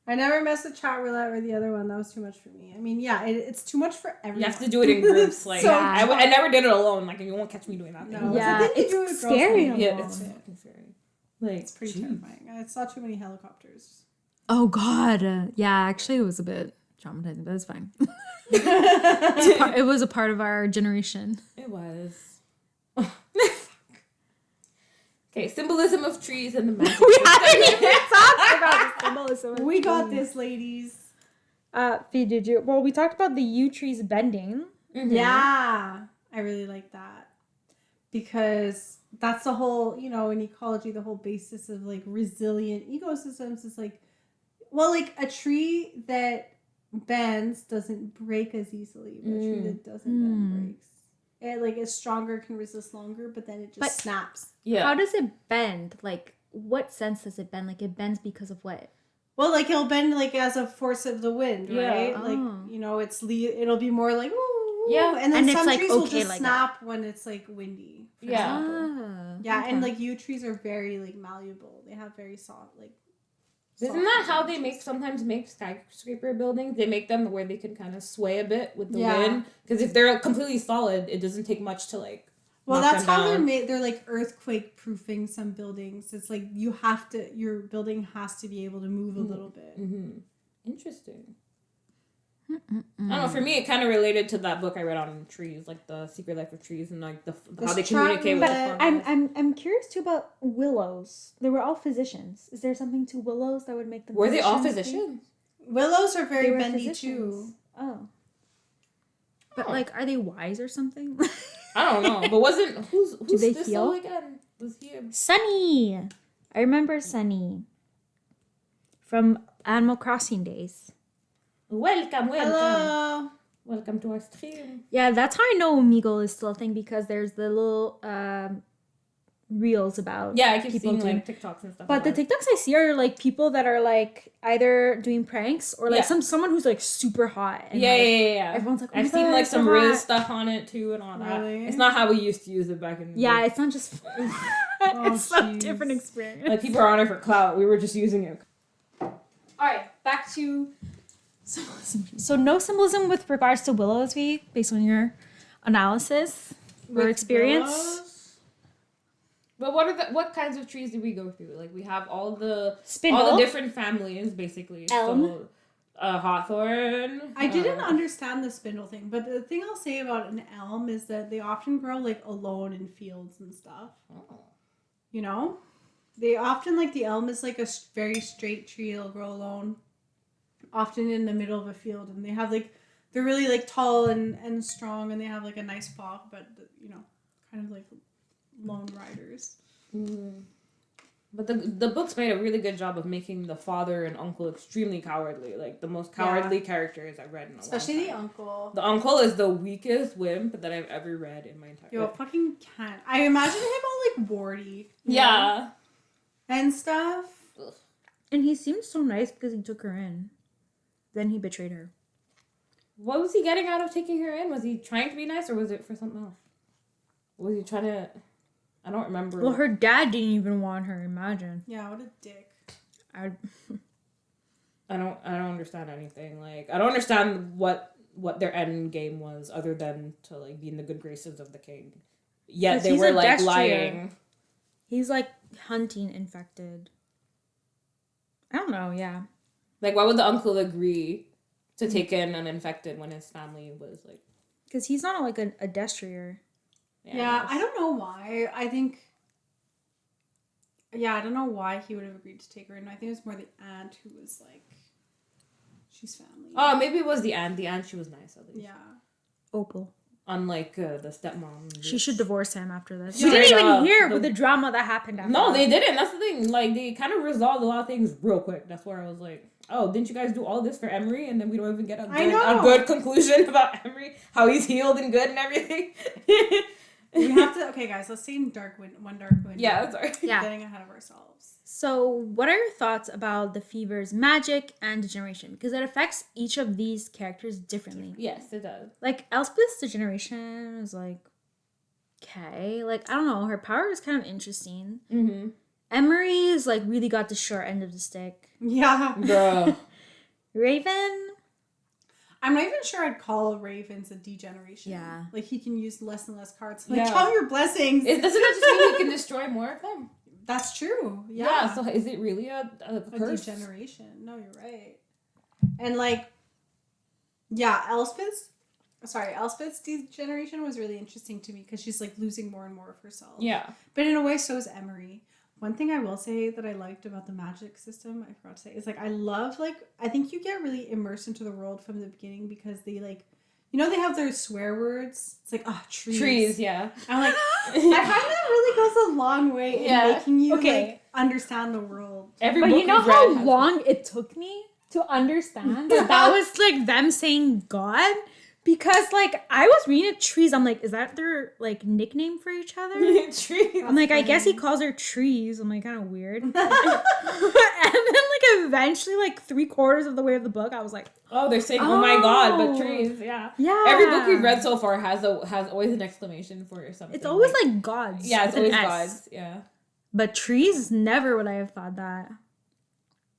I never messed with chat roulette or the other one. That was too much for me. I mean, yeah, it's too much for everyone. You have to do it in groups. Like So I never did it alone. Like you won't catch me doing that. No, thing. Yeah, it's a thing to it's do with girls scary hanging Yeah, out. it's fucking scary. Like It's pretty geez. terrifying. I saw too many helicopters. Oh God, yeah. Actually, it was a bit traumatizing, but it's fine. It was a part of our generation. It was. Okay, symbolism of trees and the magic. We haven't even talked about the symbolism. of We got trees. this, ladies. Fee, did you? Well, we talked about the yew trees bending. Mhm. Yeah, I really like that because that's the whole, in ecology, the whole basis of like resilient ecosystems is like, well, like a tree that bends doesn't break as easily, but a tree that doesn't bend breaks. It like is stronger, can resist longer, but then it just snaps. Yeah. How does it bend? Like, what sense does it bend? Like, it bends because of what? Well, like it'll bend like as a force of the wind, right? Oh. Like, you know, it'll be more like ooh, Yeah. and then And some it's, like, trees will okay just like snap when it's like windy. For Yeah. example. Yeah, and like yew trees are very like malleable. They have very soft like. Isn't that how they sometimes make skyscraper buildings? They make them where they can kind of sway a bit with the wind. Because if they're completely solid, it doesn't take much to like. Well, knock that's them how down. they're made. They're like earthquake proofing some buildings. It's like your building has to be able to move a little bit. Mm-hmm. Interesting. I don't know. For me, it kind of related to that book I read on trees, like the Secret Life of Trees, and like how they communicate with the fungus. I'm curious too about willows. They were all physicians. Is there something to willows that would make them? Were they all physicians? physicians? Willows are very They were bendy physicians. too. Oh. But Oh. like, are they wise or something? I don't know. But wasn't who's they this heal? again? Was he? Sunny. I remember Sunny from Animal Crossing days. Welcome. Hello. Welcome to our stream. Yeah, that's how I know Omegle is still a thing because there's the little reels about Yeah, I keep people seeing doing. like TikToks and stuff. But the TikToks I see are like people that are like either doing pranks or like someone who's like super hot. And, yeah. like, everyone's like, oh I've my seen God, like it's so some hot. Riz stuff on it too and all that. Really? It's not how we used to use it back in the Yeah, day. it's not just. Oh, it's so jeez. different experience. Like people are on it for clout. We were just using it. All right, back to symbolism. So no symbolism with regards to willows, V, based on your analysis or With experience. willows? But what kinds of trees did we go through? Like we have all the Spindle. different families basically. Elm. So, hawthorn. I didn't understand the spindle thing, but the thing I'll say about an elm is that they often grow like alone in fields and stuff. Oh. You know? They often like the elm is like a very straight tree, it'll grow alone. Often in the middle of a field, and they have like they're really like tall and strong, and they have like a nice block, but you know, kind of like lone riders. Mm. But the books made a really good job of making the father and uncle extremely cowardly, like the most cowardly characters I've read in a Especially long the time. uncle. The uncle is the weakest wimp that I've ever read in my entire Yo, life. fucking can't. I imagine him all like warty. you know, Yeah. and stuff. And he seemed so nice because he took her in. Then he betrayed her. What was he getting out of taking her in? Was he trying to be nice or was it for something else? Was he trying to... I don't remember. Well, her dad didn't even want her. Imagine. Yeah, what a dick. I I don't understand anything. Like I don't understand what their end game was other than to like be in the good graces of the king. Yet 'Cause they he's were a like destrier. lying. He's like hunting infected. I don't know. Yeah. Like why would the uncle agree to take in an infected when his family was like? Because he's not like a destrier. Yeah, I don't know why. I think. Yeah, I don't know why he would have agreed to take her in. I think it was more the aunt who was like, she's family. Oh, maybe it was the aunt. The aunt, she was nice at least. Yeah. Opal. Unlike the stepmom. She should divorce him after this. Yeah. We didn't even Straight up. hear with the drama that happened after. No, that. they didn't. That's the thing. Like they kind of resolved a lot of things real quick. That's where I was like, oh, didn't you guys do all this for Emery, and then we don't even get a good conclusion about Emery, how he's healed and good and everything. We have to. Okay, guys, let's see one dark wind. Yeah, sorry. Yeah. Getting ahead of ourselves. So, what are your thoughts about the fever's magic and degeneration? Because it affects each of these characters differently. Yes, it does. Like, Elspeth's degeneration is like, okay. Like, I don't know. Her power is kind of interesting. Mm-hmm. Emery's like really got the short end of the stick. Yeah. Bro. Raven, I'm not even sure I'd call Ravens a degeneration. Yeah. Like he can use less and less cards. Like Yeah. count your blessings. Doesn't that just mean you can destroy more of them? That's true. Yeah. Yeah. So is it really a A curse? degeneration. No, you're right. And like, yeah, Elspeth's degeneration was really interesting to me because she's like losing more and more of herself. Yeah. But in a way, so is Emery. One thing I will say that I liked about the magic system, I forgot to say, is like I love I think you get really immersed into the world from the beginning because they like, you know, they have their swear words. It's like trees. Trees, yeah. I'm like, I find that really goes a long way in Yeah. making you Okay. like understand the world. Every but book you know we've read how has- long it took me to understand that was like them saying God. Because, like, I was reading it, Trees. I'm like, is that their, like, nickname for each other? Trees. I'm like, I guess he calls her Trees. I'm like, kind of weird. And then, like, eventually, like, 3/4 of the way of the book, I was like, oh, they're saying, oh my God, but trees, yeah. Yeah. Every book we've read so far has always an exclamation for something. It's always, like gods. Yeah, it's always an S. gods, yeah. But Trees, never would I have thought that.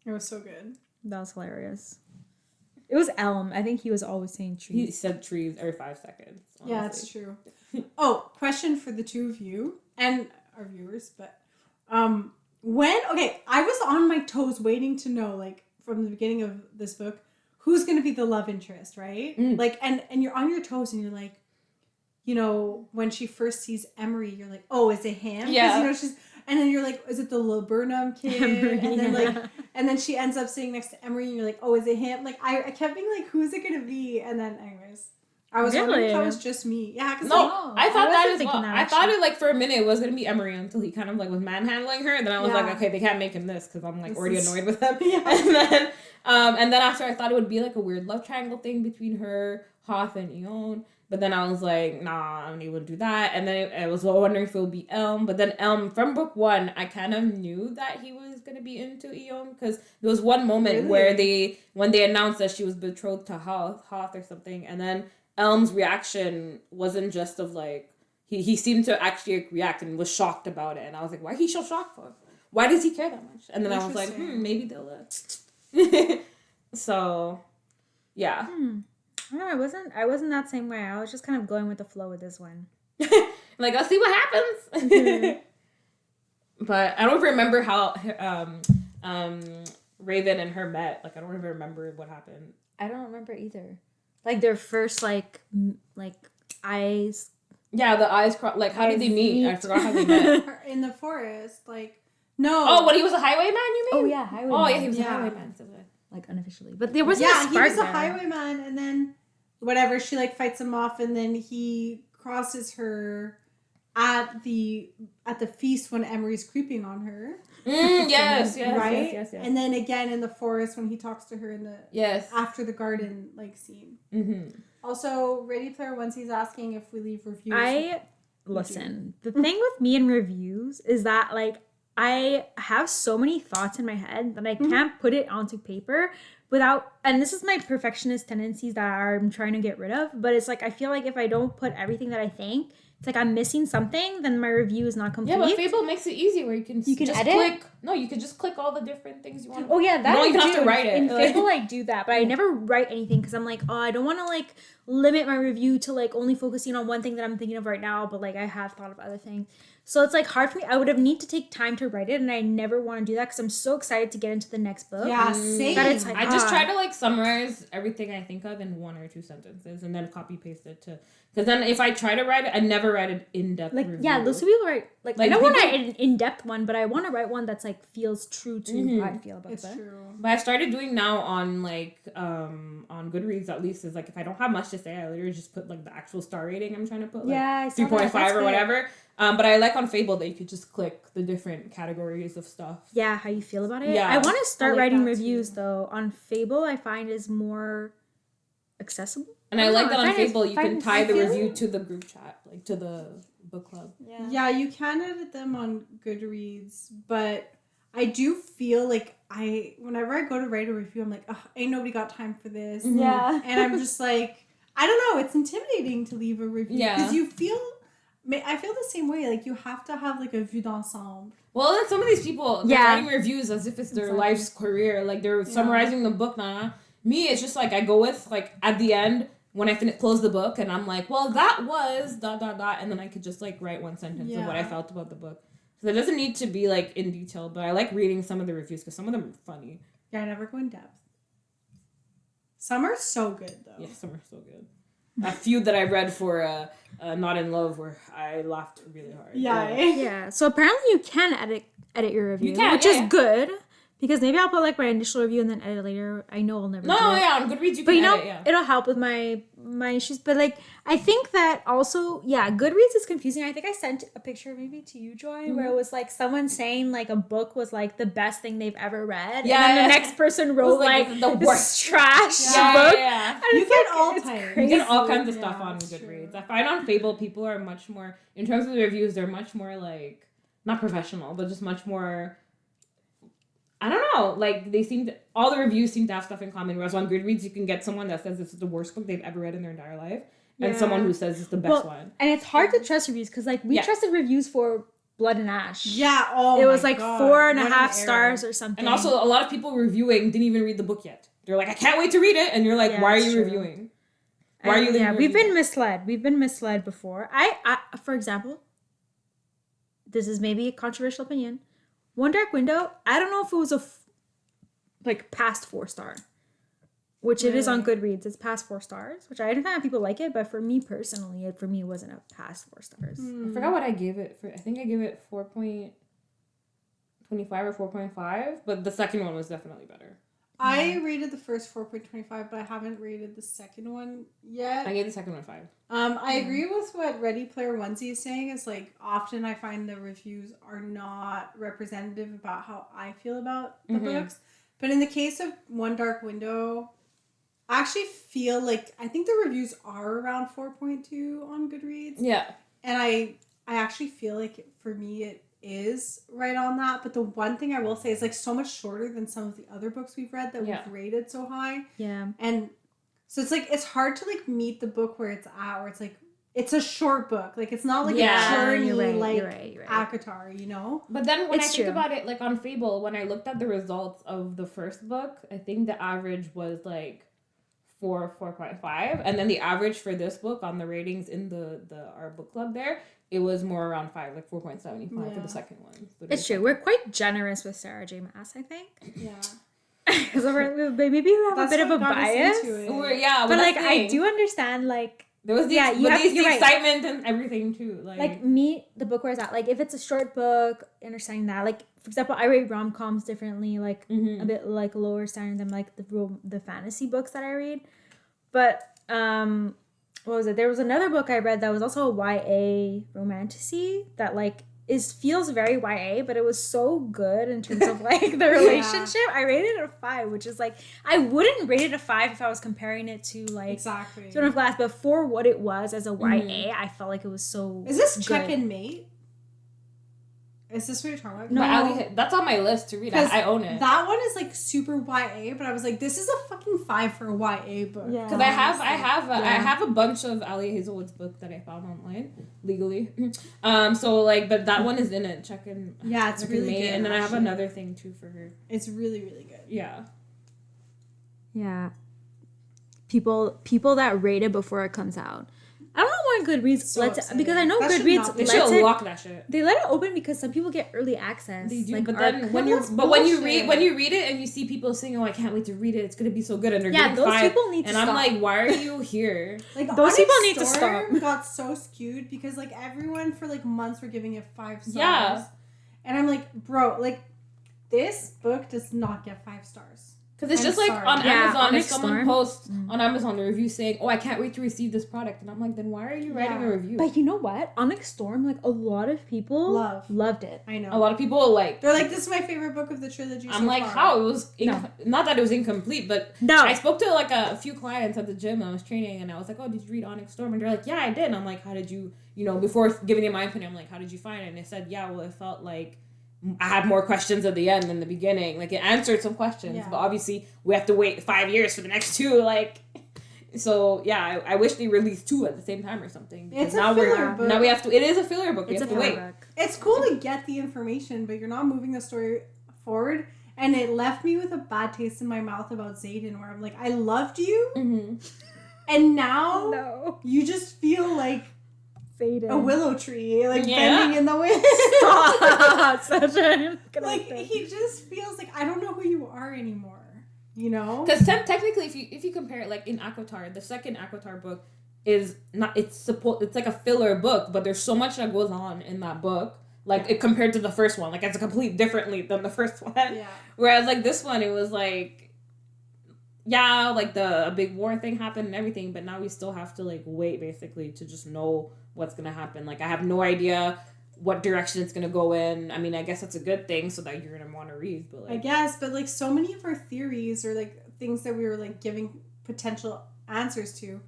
It was so good. That was hilarious. It was Elm. I think he was always saying trees. He said trees every 5 seconds. Honestly. Yeah, it's true. Oh, question for the two of you and our viewers, but I was on my toes waiting to know, like, from the beginning of this book, who's gonna be the love interest, right? Like, and you're on your toes and you're like, you know, when she first sees Emery, you're like, oh, is it him? Yeah. You know, and then you're like, is it the Laburnum kid? Emery, and then and then she ends up sitting next to Emery and you're like, oh, is it him? Like, I kept being like, who's it gonna be? And then anyways, I was wondering if that was just me. Yeah, because I thought that as well. That, I thought it, like, for a minute it was gonna be Emery until he kind of, like, was manhandling her, and then I was like, okay, they can't make him this because I'm, like, already annoyed with him. Yeah. And then after I thought it would be like a weird love triangle thing between her, Hoth, and Ione. But then I was like, nah, I don't even do that. And then I was wondering if it would be Elm. But then Elm, from book 1, I kind of knew that he was going to be into Ione. Because there was one moment where when they announced that she was betrothed to Hoth or something. And then Elm's reaction wasn't just of like, he seemed to actually react and was shocked about it. And I was like, why is he so shocked for? Why does he care that much? And then I was like, maybe they'll... So, yeah. No, I wasn't that same way. I was just kind of going with the flow with this one. Like, I'll see what happens. But I don't even remember how Raven and her met. Like, I don't even remember what happened. I don't remember either. Like, their first, like eyes. Yeah, the eyes crossed. Like, how did they meet? I forgot how they met. In the forest, like, no. Oh, when he was a highwayman, you mean? Oh, yeah, highwayman. Oh, yeah, he was a highwayman. Like, unofficially. But there wasn't a spark he was a there. highwayman, and then whatever, she, like, fights him off, and then he crosses her at the feast when Emery's creeping on her. Yes. And then again in the forest when he talks to her in the after the garden, like, scene. Mm-hmm. Also, Ready Player One, he's asking if we leave reviews. Listen, the thing with me and reviews is that, like, I have so many thoughts in my head that I can't put it onto paper without, and this is my perfectionist tendencies that I'm trying to get rid of, but it's like, I feel like if I don't put everything that I think, it's like I'm missing something, then my review is not complete. Yeah, but Fable makes it easy where you can just edit? click. No, you can just click all the different things you want. Oh, yeah, that you don't even I have to write it. In Fable, I do that, but I never write anything because I'm like, oh, I don't want to, like, limit my review to, like, only focusing on one thing that I'm thinking of right now, but, like, I have thought of other things. So it's, like, hard for me. I would have need to take time to write it, and I never want to do that because I'm so excited to get into the next book. Yeah, same. That it's like, I just try to, like, summarize everything I think of in 1 or 2 sentences and then copy paste it to... Because then if I try to write it, I never write an in-depth review. Yeah, those people write... Like I don't want to write an in-depth one, but I want to write one that's, like, feels true to how I feel about it. It's true. But I've started doing now on, like, on Goodreads at least, is, like, if I don't have much to say, I literally just put, like, the actual star rating I'm trying to put, like, 3.5 or whatever. But I like on Fable that you could just click the different categories of stuff. Yeah, how you feel about it. Yeah. I want to start like writing that reviews, too. though. On Fable, I find is more accessible. And I like that on find it- Fable, you find can it tie the feeling- review to the group chat, like, to the book club. Yeah, you can edit them on Goodreads, but I do feel like whenever I go to write a review, I'm like, ugh, ain't nobody got time for this. Yeah. And I'm just like, I don't know, it's intimidating to leave a review. Yeah. Because I feel the same way, like, you have to have, like, a vue d'ensemble. Well, then some of these people, they're writing reviews as if it's their life's career. Like, they're summarizing the book. Me, it's just, like, I go with, like, at the end, when I close the book, and I'm like, well, that was ... and then I could just, like, write one sentence of what I felt about the book. So it doesn't need to be, like, in detail, but I like reading some of the reviews, because some of them are funny. Yeah, I never go in depth. Some are so good, though. Yeah, some are so good. A few that I read for Not in Love where I laughed really hard. Yeah. Yeah. So apparently you can edit your review, You can, which is good Because maybe I'll put like my initial review and then edit later. I know I'll never do it. On Goodreads you But can you know, edit, yeah. it'll help with my issues. But like, I think that also, yeah, Goodreads is confusing. I think I sent a picture maybe to you, Joy, where it was like someone saying like a book was like the best thing they've ever read. Yeah, and then the next person wrote like the worst trash book. Yeah. And You it's get like, all it's types. crazy. You get all kinds of stuff Yeah, on it's Goodreads. true. I find on Fable people are much more, in terms of the reviews, they're much more like, not professional, but just much more, I don't know, like all the reviews seem to have stuff in common, whereas on Goodreads you can get someone that says this is the worst book they've ever read in their entire life, and someone who says it's the best one. And it's hard to trust reviews because like we trusted reviews for Blood and Ash. Yeah, oh it was my like God. 4.5 stars or something. And also a lot of people reviewing didn't even read the book yet. They're like, I can't wait to read it, and you're like, why are you reviewing? Why are you leaving? Yeah, we've been misled. We've been misled before. I for example, this is maybe a controversial opinion. One Dark Window, I don't know if it was like past 4-star, which it is on Goodreads. It's past 4 stars, which I understand people like it, but for me personally, it wasn't a past 4 stars. I forgot what I gave it for. I think I gave it 4.25 or 4.5, but the second one was definitely better. I rated the first 4.25, but I haven't rated the second one yet. I gave the second one 5. I agree with what Ready Player Onesie is saying. Is like often I find the reviews are not representative about how I feel about the books. But in the case of One Dark Window, I actually feel like I think the reviews are around 4.2 on Goodreads. Yeah, and I actually feel like for me it is right on that. But the one thing I will say is like so much shorter than some of the other books we've read that we've rated so high. Yeah. And so it's like it's hard to like meet the book where it's at, where it's like it's a short book. Like it's not like a journey you're like right. ACOTAR, you know? but then when It's I think true. about it, like on Fable, when I looked at the results of the first book, I think the average was like 4.5, and then the average for this book on the ratings in the our book club there, it was more around 5, like 4.75 for the second one. It's true. We're quite generous with Sarah J. Maas, I think. Yeah. Because maybe we have a bit of a bias. But like I do understand like there was the excitement and everything too. Like meet the book where it's at. Like if it's a short book, understanding that. Like for example, I rate rom-coms differently, like a bit like lower standard than like the fantasy books that I read. But what was it? There was another book I read that was also a YA romantasy that like feels very YA, but it was so good in terms of like the relationship. I rated it a 5, which is like I wouldn't rate it a 5 if I was comparing it to like Stone of Glass, but for what it was as a YA, I felt like it was so. Is this good. Check and Mate? Is this what you're talking about? No, Ali, that's on my list to read. I own it. That one is like super YA, but I was like, this is a fucking 5 for a YA book. Yeah. Because I have a bunch of Ali Hazelwood's book that I found online legally. So like, but that one is in it. Check and it's really good. And then I have another thing too for her. It's really really good. Yeah. Yeah. People that rate it before it comes out. I don't know why Goodreads lets it, because I know Goodreads they should lock that shit. They let it open because some people get early access. They do, like but then when you read it and you see people saying, "Oh, I can't wait to read it. It's gonna be so good," and they're getting those 5, people need to and stop. I'm like, why are you here? Like those people Onyx need to Storm stop. got so skewed because like everyone for like months were giving it 5 stars. Yeah. And I'm like, bro, like this book does not get 5 stars. Because it's just like on Yeah, Amazon, if Onyx someone Storm. posts on Amazon the review saying, "Oh, I can't wait to receive this product," and I'm like, then why are you writing a review? But you know what? Onyx Storm, like a lot of people loved it. I know. A lot of people like. They're like, this is my favorite book of the trilogy. I'm so like, far. how it was not that it was incomplete, but No. I spoke to like a few clients at the gym I was training, and I was like, "Oh, did you read Onyx Storm?" And they're like, "Yeah, I did." And I'm like, "How did you? Before giving them my opinion, I'm like, how did you find it?" And they said, "Yeah, well, it felt like." I had more questions at the end than the beginning. Like, it answered some questions, but obviously we have to wait 5 years for the next 2. Like, so yeah, I wish they released 2 at the same time or something. It's now a filler book. Now we have to. It is a filler book. It's we a have to wait. book. It's cool to get the information, but you're not moving the story forward. And it left me with a bad taste in my mouth about Xaden, where I'm like, I loved you, and now you just feel like Xaden. a willow tree, like bending in the wind. Stop. Like he just feels like I don't know who you are anymore. You know? Because technically, if you compare it, like in ACOTAR, the second ACOTAR book is not. It's like a filler book, but there's so much that goes on in that book. Like, it compared to the first one. Like, it's a complete differently than the first one. Yeah. Whereas, like, this one, it was like, yeah, like, a big war thing happened and everything, but now we still have to, like, wait, basically, to just know what's gonna happen. Like, I have no idea what direction it's gonna go in. I mean, I guess that's a good thing, so that you're gonna want to read, but, like... I guess, but, like, so many of our theories or, like, things that we were, like, giving potential answers to,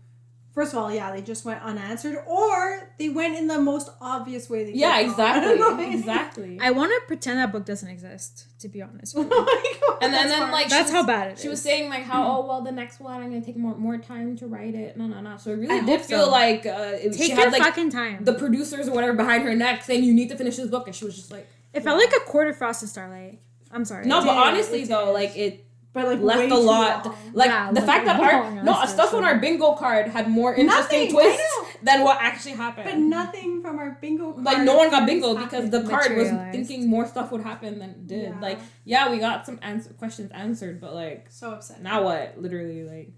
first of all, yeah, they just went unanswered, or they went in the most obvious way they could. Yeah, exactly. Exactly. I want to pretend that book doesn't exist, to be honest with you. Oh my God, And then like, that's how bad it is. She was saying, like, how, oh, well, the next one, I'm going to take more time to write it. No. So I really I did hope feel so. like Take she your had, like, fucking time. the producers or whatever behind her neck saying, you need to finish this book. And she was just like... It felt like a quarter Frost and Starlight. I'm sorry. No, but did, honestly, it though, did. like, it... But like left way a too lot. long. Like, Yeah, the like fact that long, stuff on our bingo card had more interesting Nothing, I twists know. than what actually happened. But nothing from our bingo card. Like, no one got theories bingo because happened. the card was Materialized. thinking more stuff would happen than it did. Yeah. Like, yeah, we got some questions answered, but, like, So upset. now what? Literally, like...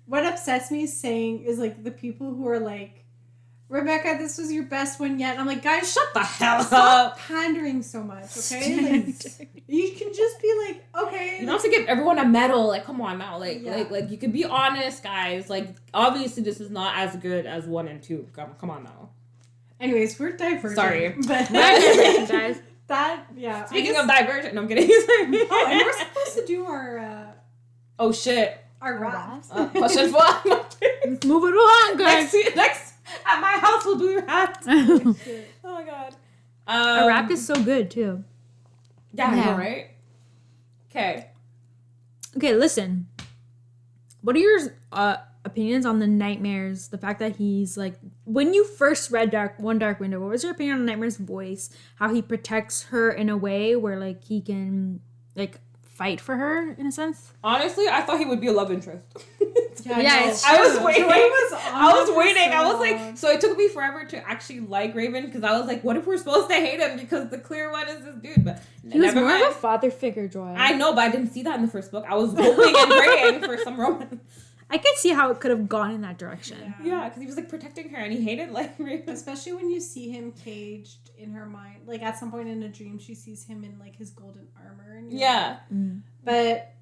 What upsets me is like the people who are like, Rebecca, this was your best one yet. And I'm like, guys, Shut the hell stop up! pandering so much, okay? Like, you can just be like, okay. You don't have to give everyone a medal. Like, come on now. Like, Yeah. like you could be honest, guys. Like, obviously, this is not as good as 1 and 2. Come on now. Anyways, we're diverging. Sorry. But guys. that, yeah. Speaking I of guess, diversion, no, I'm kidding. oh, and we're supposed to do Oh shit. our raps. Prochaine fois. Move it along, guys. Next, at my house, we'll do raps. A Oh my god. rap is so good too. Yeah, I know, Yeah. right? Okay. Okay, listen. What are your opinions on the nightmares? The fact that he's like, when you first read One Dark Window, what was your opinion on Nightmare's voice? How he protects her in a way where like he can like fight for her in a sense? Honestly, I thought he would be a love interest. Yeah, it's I was true. waiting. I I was waiting. I was like, so it took me forever to actually like Raven because I was like, what if we're supposed to hate him because the clear one is this dude? But He was never more mind. of a father figure, Joy. I know, but I didn't see that in the first book. I was hoping and praying for some romance. I could see how it could have gone in that direction. Yeah, because he was like protecting her and he hated like Raven. Especially when you see him caged in her mind. Like at some point in a dream, she sees him in like his golden armor. And you're Yeah. Mm. But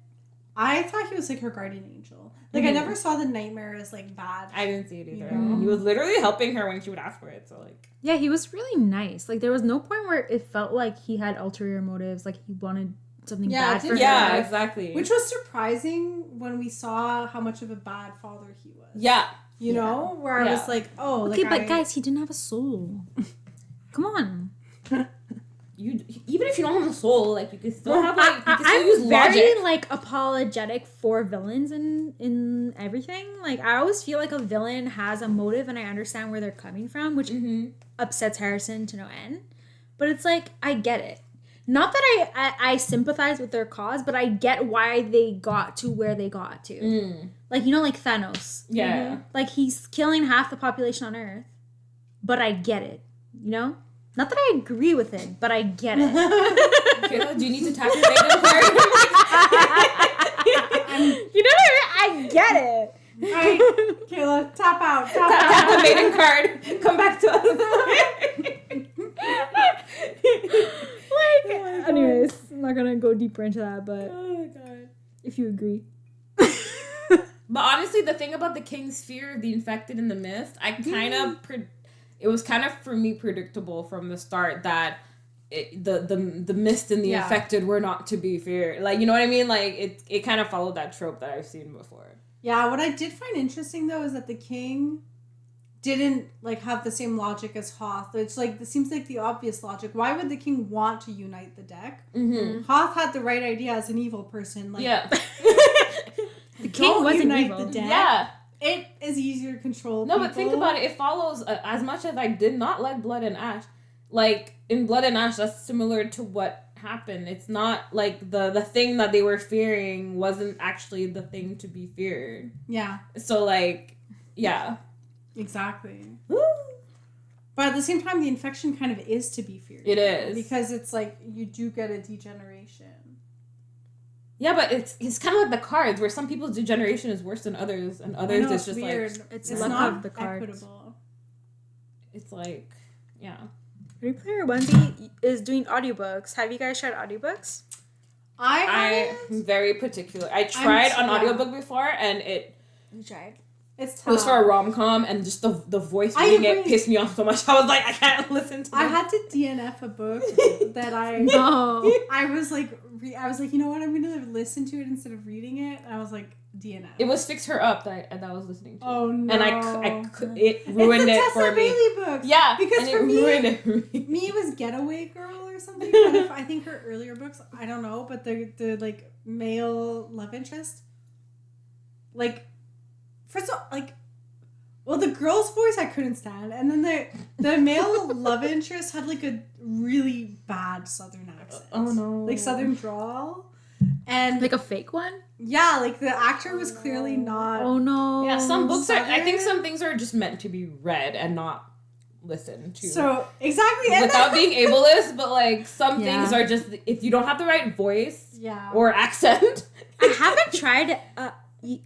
I thought he was like her guardian angel. Like I Mhm. never saw the nightmare as like bad. I didn't see it either. Yeah. He was literally helping her when she would ask for it. So like, Yeah, he was really nice. Like there was no point where it felt like he had ulterior motives, like he wanted something Yeah, bad it for did- yeah, her. exactly. Which was surprising when we saw how much of a bad father he was. yeah, You know? Where I Yeah. was like, oh, Okay, like but guys, he didn't have a soul. Come on. you even if you don't have a soul, like you can still Well, have like you can still I'm use very logic. like apologetic for villains in everything. Like I always feel like a villain has a motive, and I understand where they're coming from, which Mm-hmm. upsets Harrison to no end. But it's like I get it. Not that I sympathize with their cause, but I get why they got to where they got to. Mm. Like you know, like Thanos. Yeah. Like he's killing half the population on Earth, but I get it. You know. Not that I agree with it, but I get it. Kayla, do you need to tap your Raven card? You know what I mean? I get it. Alright, Kayla, tap out. Tap the maiden card. Come back to us. Like, anyways, I'm not gonna go deeper into that, but Oh my god. if you agree. But honestly, the thing about the king's fear of the infected in the mist, I kind of it was kind of for me predictable from the start that the mist and the Yeah. infected were not to be feared. Like, you know what I mean? Like it kind of followed that trope that I've seen before. Yeah, what I did find interesting though is that the king didn't like have the same logic as Hoth. It's like it seems like the obvious logic. Why would the king want to unite the deck? Mm-hmm. Hoth had the right idea as an evil person. Like, Yeah. The king don't wasn't unite evil. the deck. Yeah. It is easier to control. No, but think people. about it. It follows as much as I did not like Blood and Ash. Like in Blood and Ash, that's similar to what happened. It's not like the thing that they were fearing wasn't actually the thing to be feared. Yeah, So like, yeah. exactly. But at the same time, the infection kind of is to be feared. It is. Because it's like you do get a degeneration. Yeah, but it's kind of like the cards where some people's degeneration is worse than others, and others I know, it's just weird. like It's It's luck not of the cards. equitable. it's like, yeah. Ready Player Onesie is doing audiobooks. Have you guys tried audiobooks? I'm I'm very particular. I tried an yeah. audiobook before, and You tried. It's it tough. was for a rom-com, and just the voice I reading it agree. pissed me off so much. I was like, I can't listen to I it. had to DNF a book that I No. I was like you know what, I'm gonna listen to it instead of reading it. And I was like DNF. It was Fix Her Up that I was listening to. Oh no. And it ruined it's the it Tessa for me. Bailey book. Yeah, Because and for it me- ruined it for me. Me it was Getaway Girl or something. But I think her earlier books, I don't know, but the like male love interest, like first of all, like, well, the girl's voice I couldn't stand, and then the male love interest had like a really bad Southern accent. Oh no. Like Southern drawl, and Like a fake one? yeah, like the actor was clearly not. Oh no. Yeah, some books are. I think Southern. some things are just meant to be read and not listened to. So exactly, and without then- being ableist, but like some Yeah. things are just if you don't have the right voice yeah. or accent. I haven't tried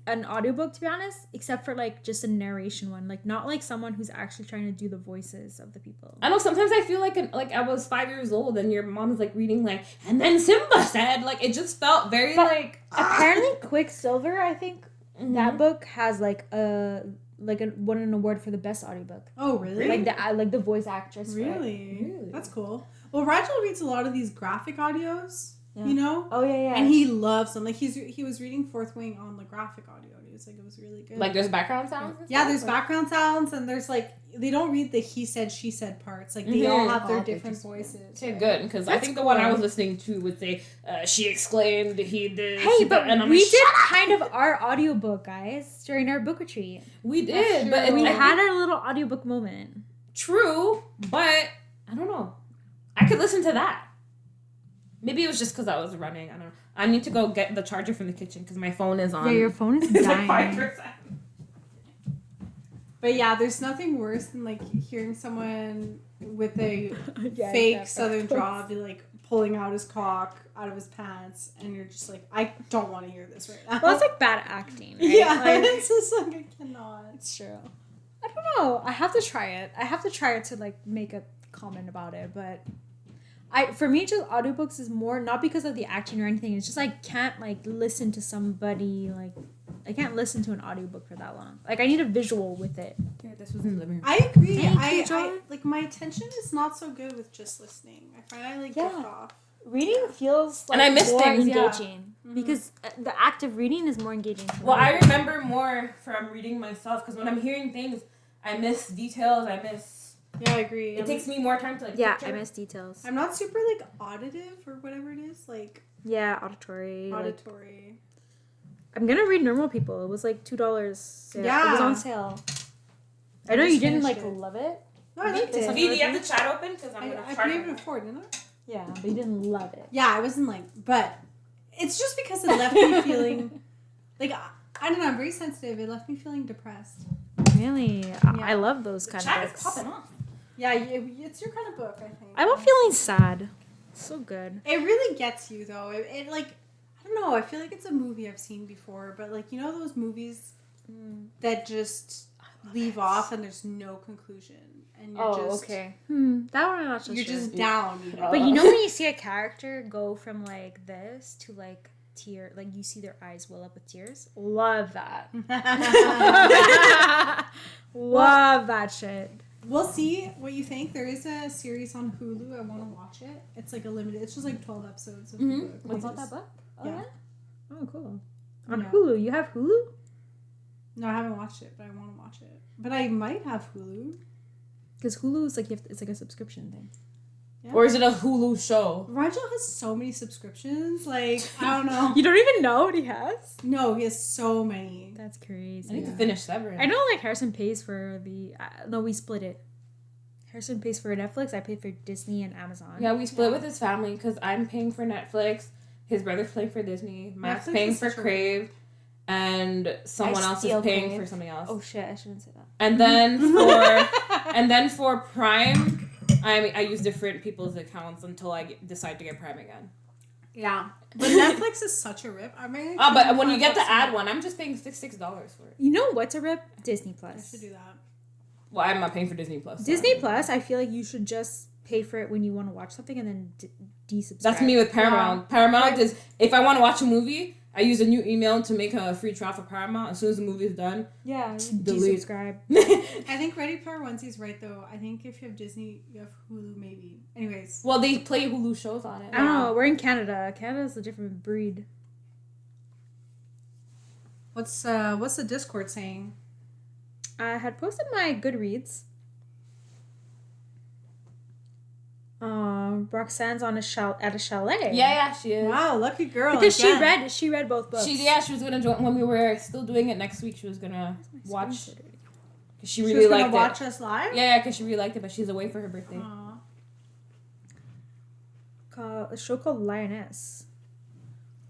an audiobook, to be honest, except for like just a narration one, like not like someone who's actually trying to do the voices of the people. I know sometimes I feel like I was 5 years old and your mom's like reading like and then Simba said like it just felt very But like Apparently, Quicksilver, I think Mhm. that book has like won an award for the best audiobook. Oh really? Like the voice actress. for it. Really? Really? That's cool. Well, Rigel reads a lot of these graphic audios, Yeah. you know? Oh yeah. And he loves them. Like he was reading Fourth Wing on the graphic audio. He was like, it was really good. like there's background sounds. And yeah, stuff, there's or- background sounds and there's like they don't read the he said she said parts. Like they all Mhm. have their Oh, they different just- voices. Okay, right? good because I That's think the one I cool. was listening to would say she exclaimed he did. Hey, she but did," and I'm we like, did "Shut up!" kind of our audiobook, guys, during our book retreat. We That's did, but true. We I had think- our little audiobook moment. true, but I don't know. I could listen to that. Maybe it was just because I was running. I don't know. I need to go get the charger from the kitchen because my phone is on. Yeah, your phone is It's like dying. 5%. But yeah, there's nothing worse than like hearing someone with a Yeah, fake yeah, southern yeah. draw be like pulling out his cock out of his pants and you're just like, I don't want to hear this right now. Well, it's like bad acting, right? yeah, Like, it's just like I cannot. it's true. I don't know. I have to try it. I have to try it to like make a comment about it, but for me just audiobooks is more not because of the acting or anything. It's just I can't like listen to somebody like I can't listen to an audiobook for that long. Like I need a visual with it. Yeah, this was in the living room. I agree. Thank I you, John. like my attention is not so good with just listening. I find I like Yeah. drift off. Reading feels like And I miss more things, yeah. engaging because the act of reading is more engaging. To Well, me. I remember more from reading myself because when I'm hearing things, I miss details. I miss. Yeah, I agree. It takes me more time to like. yeah, picture. I miss details. I'm not super like auditive or whatever it is, like Yeah, auditory. Like, auditory. I'm gonna read Normal People. It was like $2. Yeah. It was on sale. I know just you didn't finished like it. love it. No, I liked it. Do you have the chat open? Because I'm I gonna couldn't try. even afford, didn't I? Yeah, but you didn't love it. Yeah, I wasn't like, but it's just because it left me feeling like I don't know. I'm very sensitive. It left me feeling depressed. Really, I love those The kind chat of is books. popping off. Yeah, it's your kind of book, I think. I love feeling sad. So good. It really gets you though. It like I don't know. I feel like it's a movie I've seen before, but like you know those movies that just leave off and there's no conclusion and you're just That one I'm not so you're sure. just down. You know? But you know when you see a character go from like this to like tear, like you see their eyes well up with tears. Love that. Love that shit. We'll see what you think. There is a series on Hulu. I want to watch it. It's like a limited. It's just like 12 episodes of the book. What's Like about that book? Oh Yeah. yeah. Oh cool. On Yeah. Hulu, you have Hulu? No, I haven't watched it, but I want to watch it. But I might have Hulu. Because Hulu is like it's like a subscription thing. Yeah. Or is it a Hulu show? Rigel has so many subscriptions. Like I don't know. You don't even know what he has? No, he has so many. That's crazy. I need to finish Severance. I know like Harrison pays for the no, we split it. Harrison pays for Netflix, I pay for Disney and Amazon. Yeah, we split with his family because I'm paying for Netflix, his brother's paying for Disney, Matt's Netflix paying is for such a- Crave, and someone else is steal paying Crave. for something else. Oh shit, I shouldn't say that. And then for Prime, I use different people's accounts until I decide to get Prime again. Yeah, but Netflix is such a rip. I mean, Oh, but when you get the ad one, I'm just paying $6 for it. You know what's a rip? Disney I Plus. should do that. Well, I'm not paying for Disney Plus. so- Disney Plus, I feel like you should just pay for it when you want to watch something and then desubscribe. That's me with Paramount. Yeah. Paramount is, if I want to watch a movie, I use a new email to make a free trial for Paramount. As soon as the movie is done, Yeah, delete. desubscribe. I think Ready Player One's right though. I think if you have Disney, you have Hulu maybe. Anyways. Well, they play Hulu shows on it. I don't know. We're in Canada. Canada's a different breed. What's the Discord saying? I had posted my Goodreads. Roxanne's on at a chalet. Yeah, she is. Wow, lucky girl. Because again. she read both books. She was gonna join when we were still doing it next week. She was gonna watch. Cause she She really was gonna liked watch it. us live. Yeah, because she really liked it, but she's away for her birthday. Aw. A show called Lioness.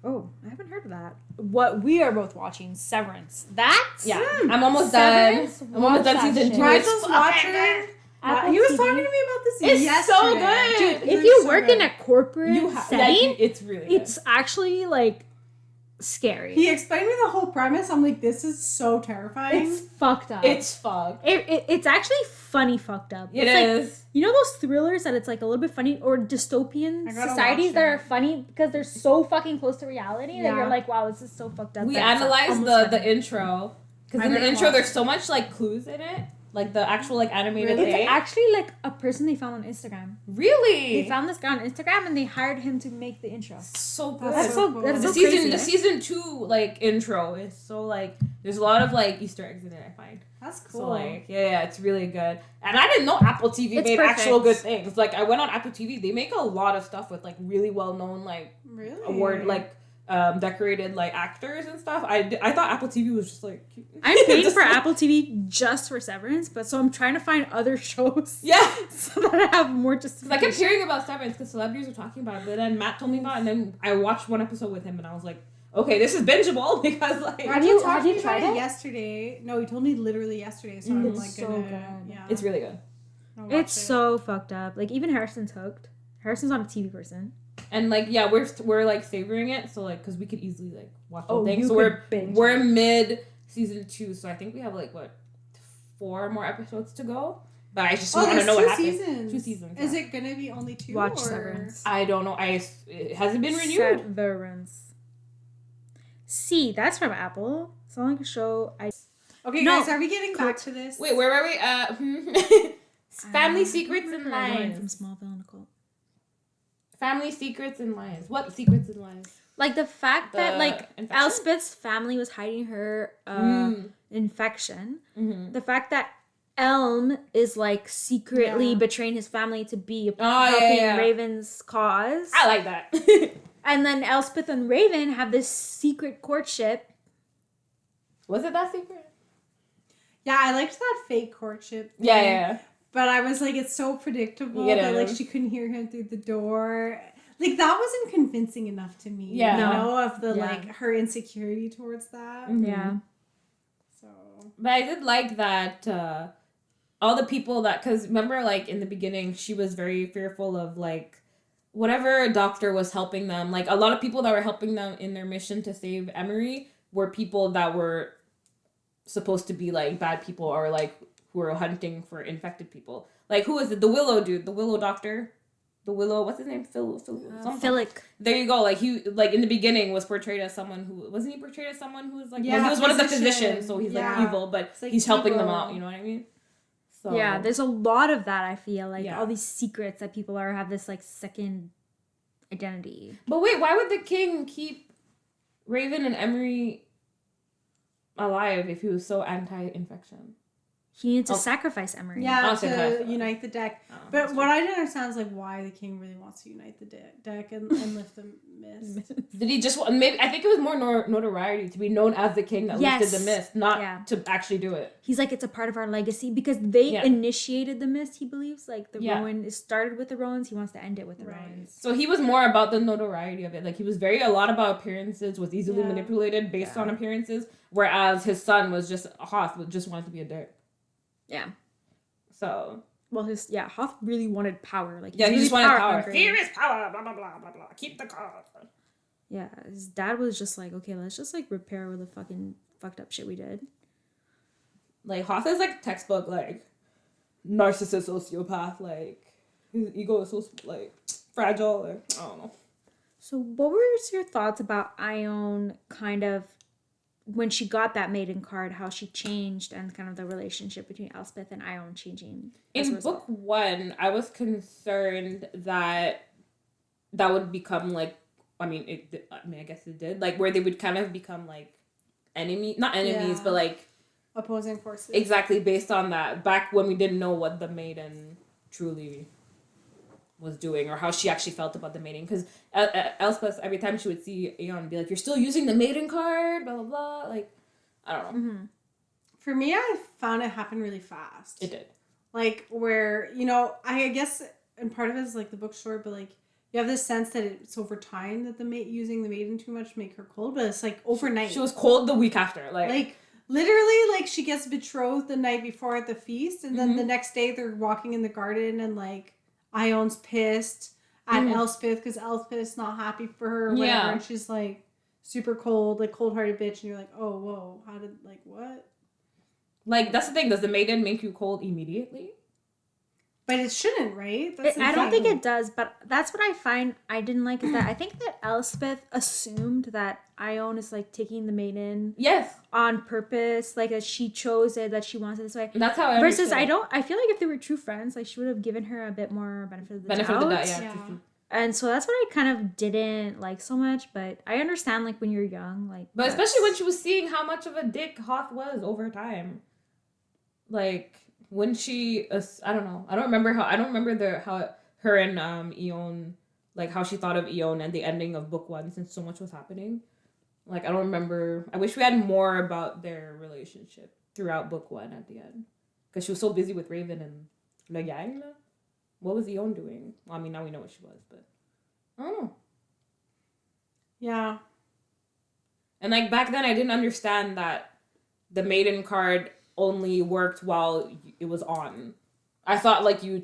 Oh, I haven't heard of that. What we are both watching, Severance. That's Yeah, I'm almost done. Severance? I'm almost done Watch that season shit. 2. I It's just fucking watched good. it. Apple He was TV. talking to me about this It's yesterday. so good. Dude, It if you looks so work good. in a corporate setting, it's really good. it's actually like scary. He explained me the whole premise. I'm like, this is so terrifying. It's fucked up. It's fucked. It's actually funny fucked up. It It's like, is. you know those thrillers that it's like a little bit funny, or dystopian I gotta societies watch that it. are funny because they're so fucking close to reality that Yeah. you're like, wow, this is so fucked up. We that it's analyzed almost the funny. intro because I in the better intro watch there's it. so much like clues in it, like the actual like animated Really? thing. It's actually like a person they found on Instagram. Really? They found this guy on Instagram and they hired him to make the intro. so good. That's so cool. That's the so season crazy, the eh? season 2 like intro is so like there's a lot of like Easter eggs in it, I find. That's cool. So like yeah, it's really good. And I didn't know Apple TV It's made perfect. actual good things. Like I went on Apple TV, they make a lot of stuff with like really well known like really? award like decorated like actors and stuff. I thought Apple TV was just like cute. I'm paying Just, for like- Apple TV just for Severance, but so I'm trying to find other shows Yeah. so that I have more Cause I kept justification. hearing about Severance because celebrities were talking about it, but then Matt told me about it, and then I watched one episode with him, and I was like, okay, this is bingeable because like Have you talked to me tried about it? Yesterday? No, he told me literally yesterday. So I'm It's like so gonna. good. Yeah. it's really good. I'll watch It's it. so fucked up. Like even Harrison's hooked. Harrison's not a TV person. And like yeah, we're like savoring it, so like because we could easily like watch the Oh, thing. you So could binge we're mid season 2, so I think we have like what 4 more episodes to go. But I just want to there's know what 2 happens. seasons. 2 seasons. Is yeah. it gonna be only 2? Watch or? Severance. I don't know. It hasn't been renewed. Severance. See, that's from Apple. It's not like a show. Okay, No. guys, are we getting Cool. back to this? Wait, where were we? Family secrets and from lies. Smallville and Nicole. Family secrets and lies. What secrets and lies? Like the fact that The like infection? Elspeth's family was hiding her infection. Mm-hmm. The fact that Elm is like secretly Yeah. betraying his family to be Oh, helping yeah. Raven's cause. I like that. And then Elspeth and Raven have this secret courtship. Was it that secret? Yeah, I liked that fake courtship. Yeah, thing, yeah. But I was like, it's so predictable Yeah. that like she couldn't hear him through the door. Like that wasn't convincing enough to me. Yeah. You No. know, of the Yeah. like her insecurity towards that. Mhm. Yeah. So But I did like that all the people that, because remember, like in the beginning, she was very fearful of like whatever doctor was helping them. Like a lot of people that were helping them in their mission to save Emery were people that were supposed to be like bad people or like who were hunting for infected people. Like who is it? The Willow dude, the Willow doctor. The Willow, what's his name? Something. Philic. There you go. Like he, like in the beginning, was portrayed as someone who wasn't he portrayed as someone who was like, Yeah, well, he was one of the physician. physicians, so he's Yeah. like evil, but It's, like, he's helping them evil. out. You know what I mean? So Yeah, there's a lot of that. I feel like Yeah. all these secrets that people are have this like second identity. But wait, why would the king keep Raven and Emery alive if he was so anti-infection? He needs to Oh. sacrifice Emery. yeah, I'll say to that. unite the deck. Oh, But that's what I didn't understand is like why the king really wants to unite the deck and lift the mist. Did he just want, maybe I think it was more notoriety to be known as the king that lifted the Yes. mist, not Yeah. to actually do it. He's like, it's a part of our legacy because they Yeah. initiated the mist, he believes. Like the Yeah. Rowan, it started with the Rowans, he wants to end it with the Right. Rowans. So he was more about the notoriety of it. Like he was a lot about appearances, was easily Yeah. manipulated based Yeah. on appearances, whereas his son was just Hoth, just wanted to be a dick. Yeah. So Well, Hoth really wanted power. Like yeah, he really just wanted power. hungry. Fear is power. Blah blah blah blah blah. Keep the card. Yeah, his dad was just like, okay, let's just like repair all the fucking fucked up shit we did. Like Hoth is like textbook like narcissist sociopath. Like his ego is so like fragile. Like, I don't know. So what were your thoughts about Ione kind of when she got that maiden card, how she changed and kind of the relationship between Elspeth and Ione changing? In book 1, I was concerned that would become like, I guess it did, like where they would kind of become like not enemies, but like opposing forces. Exactly, based on that. Back when we didn't know what the maiden truly was doing or how she actually felt about the maiden, because Elspeth, every time she would see Ione, be like, "You're still using the maiden card," blah blah blah. Like, I don't know. Mm-hmm. For me, I found it happen really fast. It did. Like where I guess, and part of it is like the book's short, but like you have this sense that it's over time that using the maiden too much make her cold, but it's like overnight. She was cold the week after, like literally, like she gets betrothed the night before at the feast, and then the next day they're walking in the garden and like Ione's pissed at Elspeth because Elspeth's not happy for her or whatever, and she's like super cold, like cold-hearted bitch, and you're like, oh, whoa, how did, like, what? Like, that's the thing, does the maiden make you cold immediately? But it shouldn't, right? I don't think it does, but that's what I find I didn't like, is that I think that Elspeth assumed that Ione is like taking the maiden on purpose, like that she chose it, that she wants it this way. And that's how I Versus I feel like if they were true friends, like she would have given her a bit more benefit of the doubt. Yeah. And so that's what I kind of didn't like so much, but I understand like when you're young, like. But especially when she was seeing how much of a dick Hoth was over time. Like, when she, I don't know. I don't remember how her and Ione, like how she thought of Ione and the ending of book 1, since so much was happening. Like, I don't remember. I wish we had more about their relationship throughout book 1 at the end. Because she was so busy with Raven and Le Gang. What was Ione doing? Well, I mean, now we know what she was, but I don't know. Yeah. And like back then, I didn't understand that the maiden card only worked while it was on. I thought like you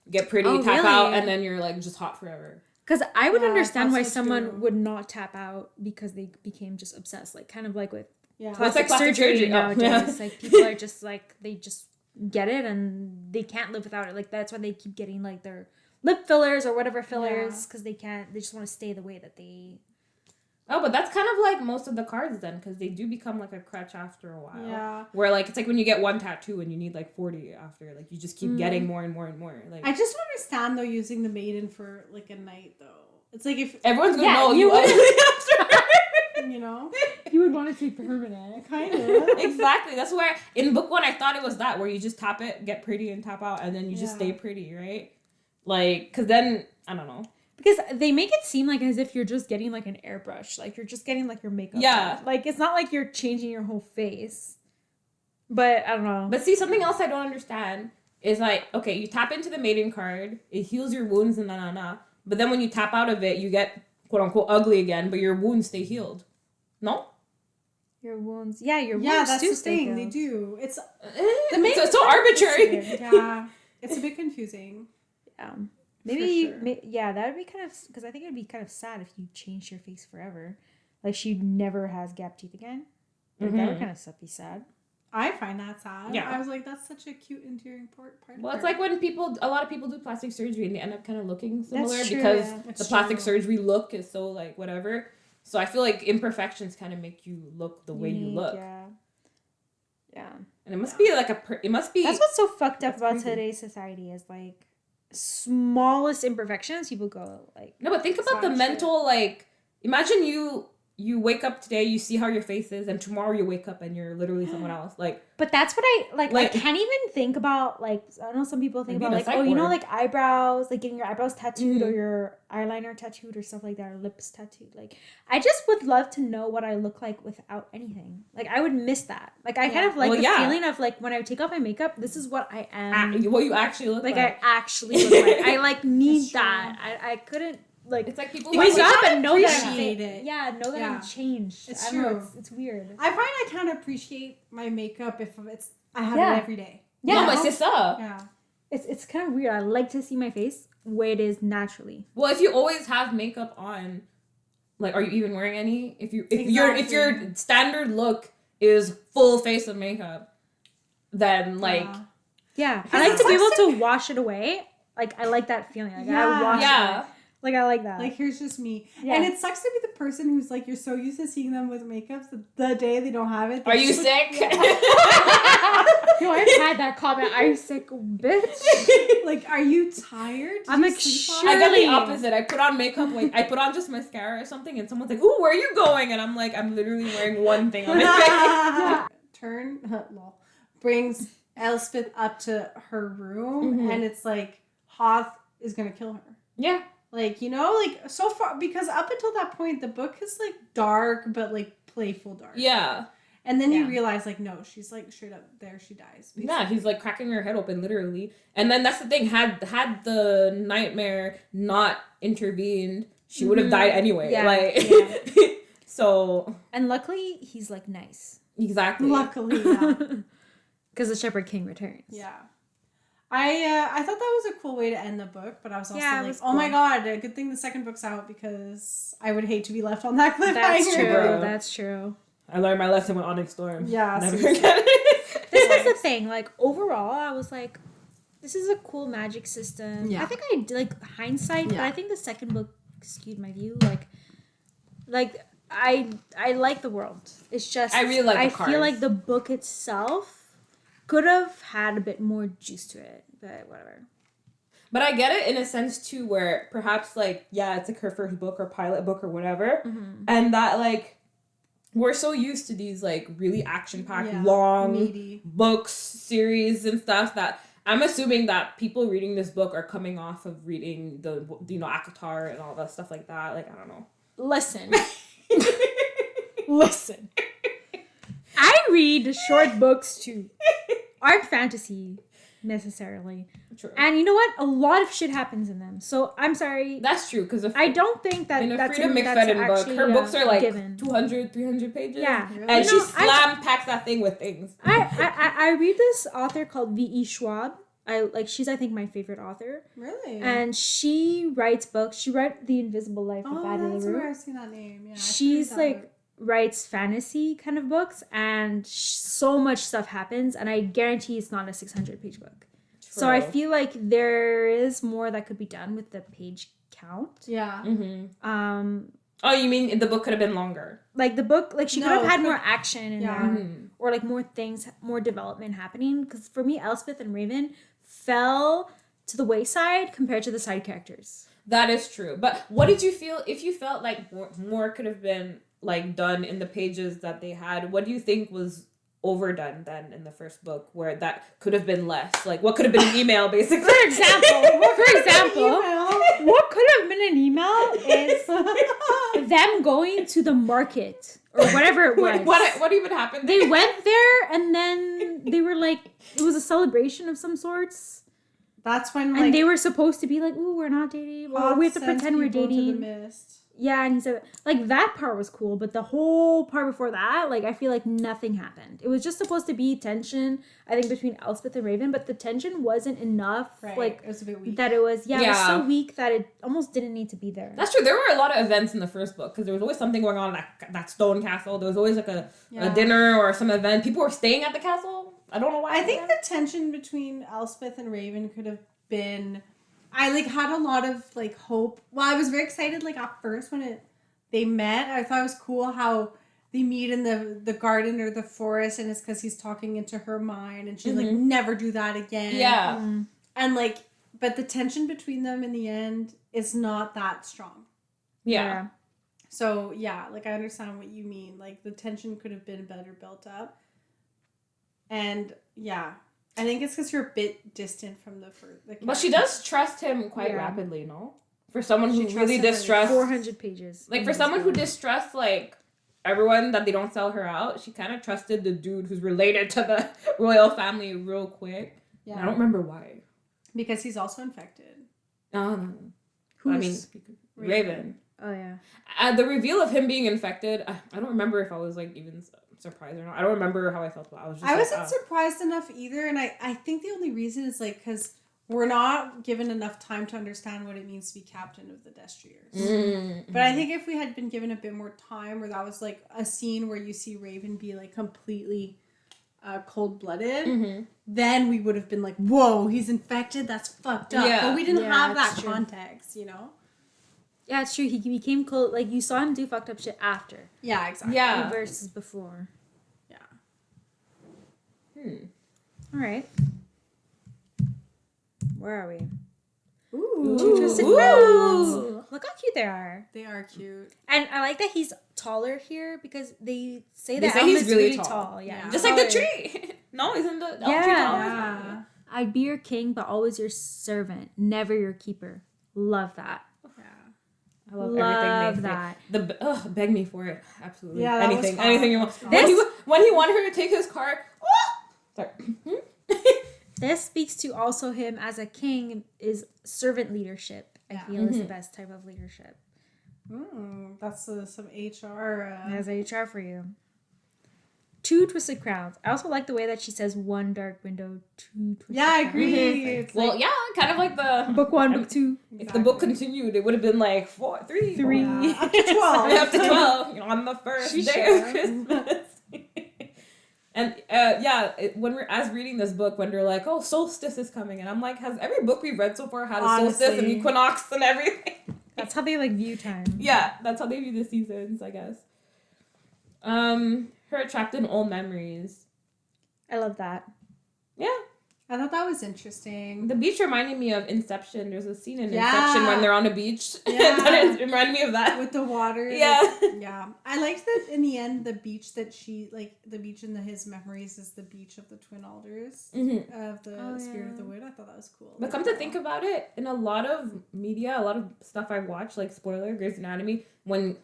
get pretty, tap out, and then you're like just hot forever. Because I would understand why someone would not tap out because they became just obsessed, like kind of like with plastic surgery nowadays. Like people are just like, they just get it and they can't live without it. Like that's why they keep getting like their lip fillers or whatever fillers, because they just want to stay the way that they. Oh, but that's kind of like most of the cards then, because they do become like a crutch after a while. Yeah. Where like it's like when you get one tattoo and you need like 40 after, like you just keep getting more and more and more. Like I just don't understand though using the maiden for like a night though. It's like if everyone's gonna know you ugly after. You would want to take permanent. Kind of. Exactly. That's why in book 1 I thought it was that, where you just tap it, get pretty, and tap out, and then you just stay pretty, right? Like, because then I don't know. Because they make it seem like as if you're just getting like an airbrush, like you're just getting like your makeup. Yeah. Like it's not like you're changing your whole face. But I don't know. But see, something else I don't understand is like, okay, you tap into the maiden card, it heals your wounds and but then when you tap out of it, you get quote unquote ugly again, but your wounds stay healed. No? Your wounds. Yeah, your wounds that's do the stay thing. healed. They do. It's so arbitrary. Yeah. It's a bit confusing. Yeah. Maybe, sure. that would be kind of, because I think it would be kind of sad if you changed your face forever. Like she never has gap teeth again. Like, that would kind of be sad. I find that sad. Yeah. I was like, that's such a cute endearing part. Well, it's like when a lot of people do plastic surgery and they end up kind of looking similar That's true, because the plastic surgery look is so like whatever. So I feel like imperfections kind of make you look the way you look. Yeah. Yeah. And it must be like it must be. That's what's so fucked up about crazy. today's society is like smallest imperfections people go like. No, but think about the mental, like, imagine you wake up today, you see how your face is, and tomorrow you wake up and you're literally someone else. Like, but that's what I can't even think about. Like, I know some people think about like, oh, you know, like eyebrows, like getting your eyebrows tattooed or your eyeliner tattooed or stuff like that, or lips tattooed. Like, I just would love to know what I look like without anything. Like, I would miss that. Like, I kind of like the feeling of like when I take off my makeup, this is what I am. What you actually look like. I actually look like. I like need that. I couldn't. Like, it's like people wake up and know that I'm changed. It's true. It's weird. I find I kind of appreciate my makeup if I have it every day. Yeah, no, my sister. Yeah, it's kind of weird. I like to see my face where it is naturally. Well, if you always have makeup on, like, are you even wearing any? If your standard look is full face of makeup, then like I like to be able to wash it away. Like I like that feeling. Like Yeah. I watch Yeah. it. Like I like that. Like, here's just me. Yeah. And it sucks to be the person who's like, you're so used to seeing them with makeup the day they don't have it. Are you sick? Yo, I've had that comment. Are you sick, bitch? Like, are you tired? Did I'm you like, sleep sure. on I got the it? opposite. I put on makeup, like I put on just mascara or something, and someone's like, "Ooh, where are you going?" And I'm like, "I'm literally wearing one thing on my face." Turn, lol, brings Elspeth up to her room, and it's like, Hoth is gonna kill her. Yeah. Like, you know, like, so far, because up until that point, the book is, like, dark, but, like, playful dark. Yeah. And then you Yeah. realize, like, no, she's, like, straight up there, she dies. Basically. Yeah, he's like cracking her head open, literally. And then that's the thing. Had the nightmare not intervened, she would have died anyway. Yeah, Like, so And luckily, he's like nice. exactly. Luckily, yeah. Because the Shepherd King returns. Yeah. I thought that was a cool way to end the book, but I was also Yeah, it like, was oh my cool. god, a good thing the second book's out because I would hate to be left on that cliffhanger. That's true. Bro. That's true. I learned my lesson with Onyx Storm. Yeah, Never seriously. forget it. This was the thing. Like overall, I was like, this is a cool magic system. Yeah. I think I did like hindsight, but Yeah. I think the second book skewed my view. Like I like the world. It's just I really like the I cards. feel like the book itself could have had a bit more juice to it, but whatever. But I get it in a sense too, where perhaps like, yeah, it's like her first book or pilot book or whatever, and that like we're so used to these like really action-packed, Yeah, long meaty. books, series, and stuff that I'm assuming that people reading this book are coming off of reading the ACOTAR and all that stuff like that. Like I don't know. Listen. Listen. I read short books too. Aren't fantasy necessarily. True. And you know what? A lot of shit happens in them. So I'm sorry. That's true because I don't think that in a that's Frida that's McFadden book, actually, her books are like given. 200, 300 pages. Yeah. Really? And You she know, slam packs that thing with things. I read this author called V.E. Schwab. She's I think my favorite author. Really? And she writes books. She wrote The Invisible Life of oh, Addie that's LaRue. where I've seen that name. Yeah, I've She's heard that like writes fantasy kind of books, and so much stuff happens, and I guarantee it's not a 600-page book. So I True. feel like there is more that could be done with the page count. Yeah. Oh, you mean the book could have been longer? Like the book, like she could No, have had could- more action in Yeah. there, or like more things, more development happening. Because for me, Elspeth and Raven fell to the wayside compared to the side characters. That is true. But what did you feel, if you felt like more could have been like done in the pages that they had? What do you think was overdone then in the first book where that could have been less? Like what could have been an email basically? For example, Email. what could have been an email is them going to the market or whatever it was. Wait, what even happened? They went there and then they were like, it was a celebration of some sorts. That's when like And they were supposed to be like, ooh, we're not dating. Well, we have to sends pretend we're people to the dating. mist. Yeah, and he said, like, that part was cool, but the whole part before that, like, I feel like nothing happened. It was just supposed to be tension, I think, between Elspeth and Raven, but the tension wasn't enough, Right. like, It was a bit weak. that it was, it was so Yeah. weak that it almost didn't need to be there. That's true. There were a lot of events in the first book because there was always something going on in that stone castle. There was always like a dinner or some event. People were staying at the castle. I don't know why. I think the tension between Elspeth and Raven could have been. I like had a lot of like hope. Well, I was very excited like at first when they met. I thought it was cool how they meet in the garden or the forest, and it's because he's talking into her mind, and she's like, never do that again. Yeah. And like, but the tension between them in the end is not that strong. Yeah. So yeah, like I understand what you mean. Like the tension could have been better built up. And yeah, I think it's because you're a bit distant from the first. But she does trust him quite Yeah. rapidly, no? For someone who She really trusts him distrusts, 400 pages. like for someone who distrusts like everyone that they don't sell her out, she kind of trusted the dude who's related to the royal family real quick. Yeah. I don't remember why. Because he's also infected. No. Who's, I mean, Raven. oh, yeah. The reveal of him being infected, I don't remember if I was like even surprised or not. I don't remember how I felt about it. I wasn't surprised enough either. And I think the only reason is like because we're not given enough time to understand what it means to be captain of the Destriers. But I think if we had been given a bit more time, where that was like a scene where you see Raven be like completely cold-blooded, then we would have been like, whoa, he's infected, that's fucked up. Yeah. But we didn't have that it's true. context, you know? Yeah, it's true. He became cold. Like, you saw him do fucked up shit after. Yeah, exactly. Yeah. Versus before. Yeah. All right. Where are we? Ooh. Two twisted crowns. Look how cute they are. They are cute. And I like that he's taller here because they say They that say Elm he's is really really tall. tall. Yeah. Yeah. Just like the Taller. tree. No, isn't the elm tree Yeah. tall? Yeah. I'd be your king, but always your servant, never your keeper. Love that. Yeah. I love, Love everything they that. say. Beg me for it. Absolutely. Yeah, that was anything. hot. Anything you want. That When was when he wanted her to take his car. Sorry. This speaks to also him as a king is servant leadership. I Yeah. feel is the best type of leadership. That's some HR. That's HR for you. Two twisted crowns. I also like the way that she says one dark window, two twisted Yeah, I crowns. agree. It's Well, like, yeah, kind of like the Book one, book two. If the book continued, it would have been like 3. Three. yeah, up to 12. Up to 12, on the first She day should. of Christmas. And when we're reading this book, when they're like, "Oh, solstice is coming," and I'm like, "Has every book we've read so far had a solstice and Honestly. equinox and everything?" That's how they like view time. Yeah, that's how they view the seasons, I guess. Her trapped in old memories. I love that. Yeah, I thought that was interesting. the beach reminded me of Inception. There's a scene in Yeah. Inception when they're on the beach. Yeah. That reminded me of that. With the water. Yeah. Yeah. I liked that in the end, the beach that the beach in his memories is the beach of the Twin Alders of the Spirit of the Wood. I thought that was cool. But come to think about it, in a lot of media, a lot of stuff I watch, like spoiler, Grey's Anatomy, when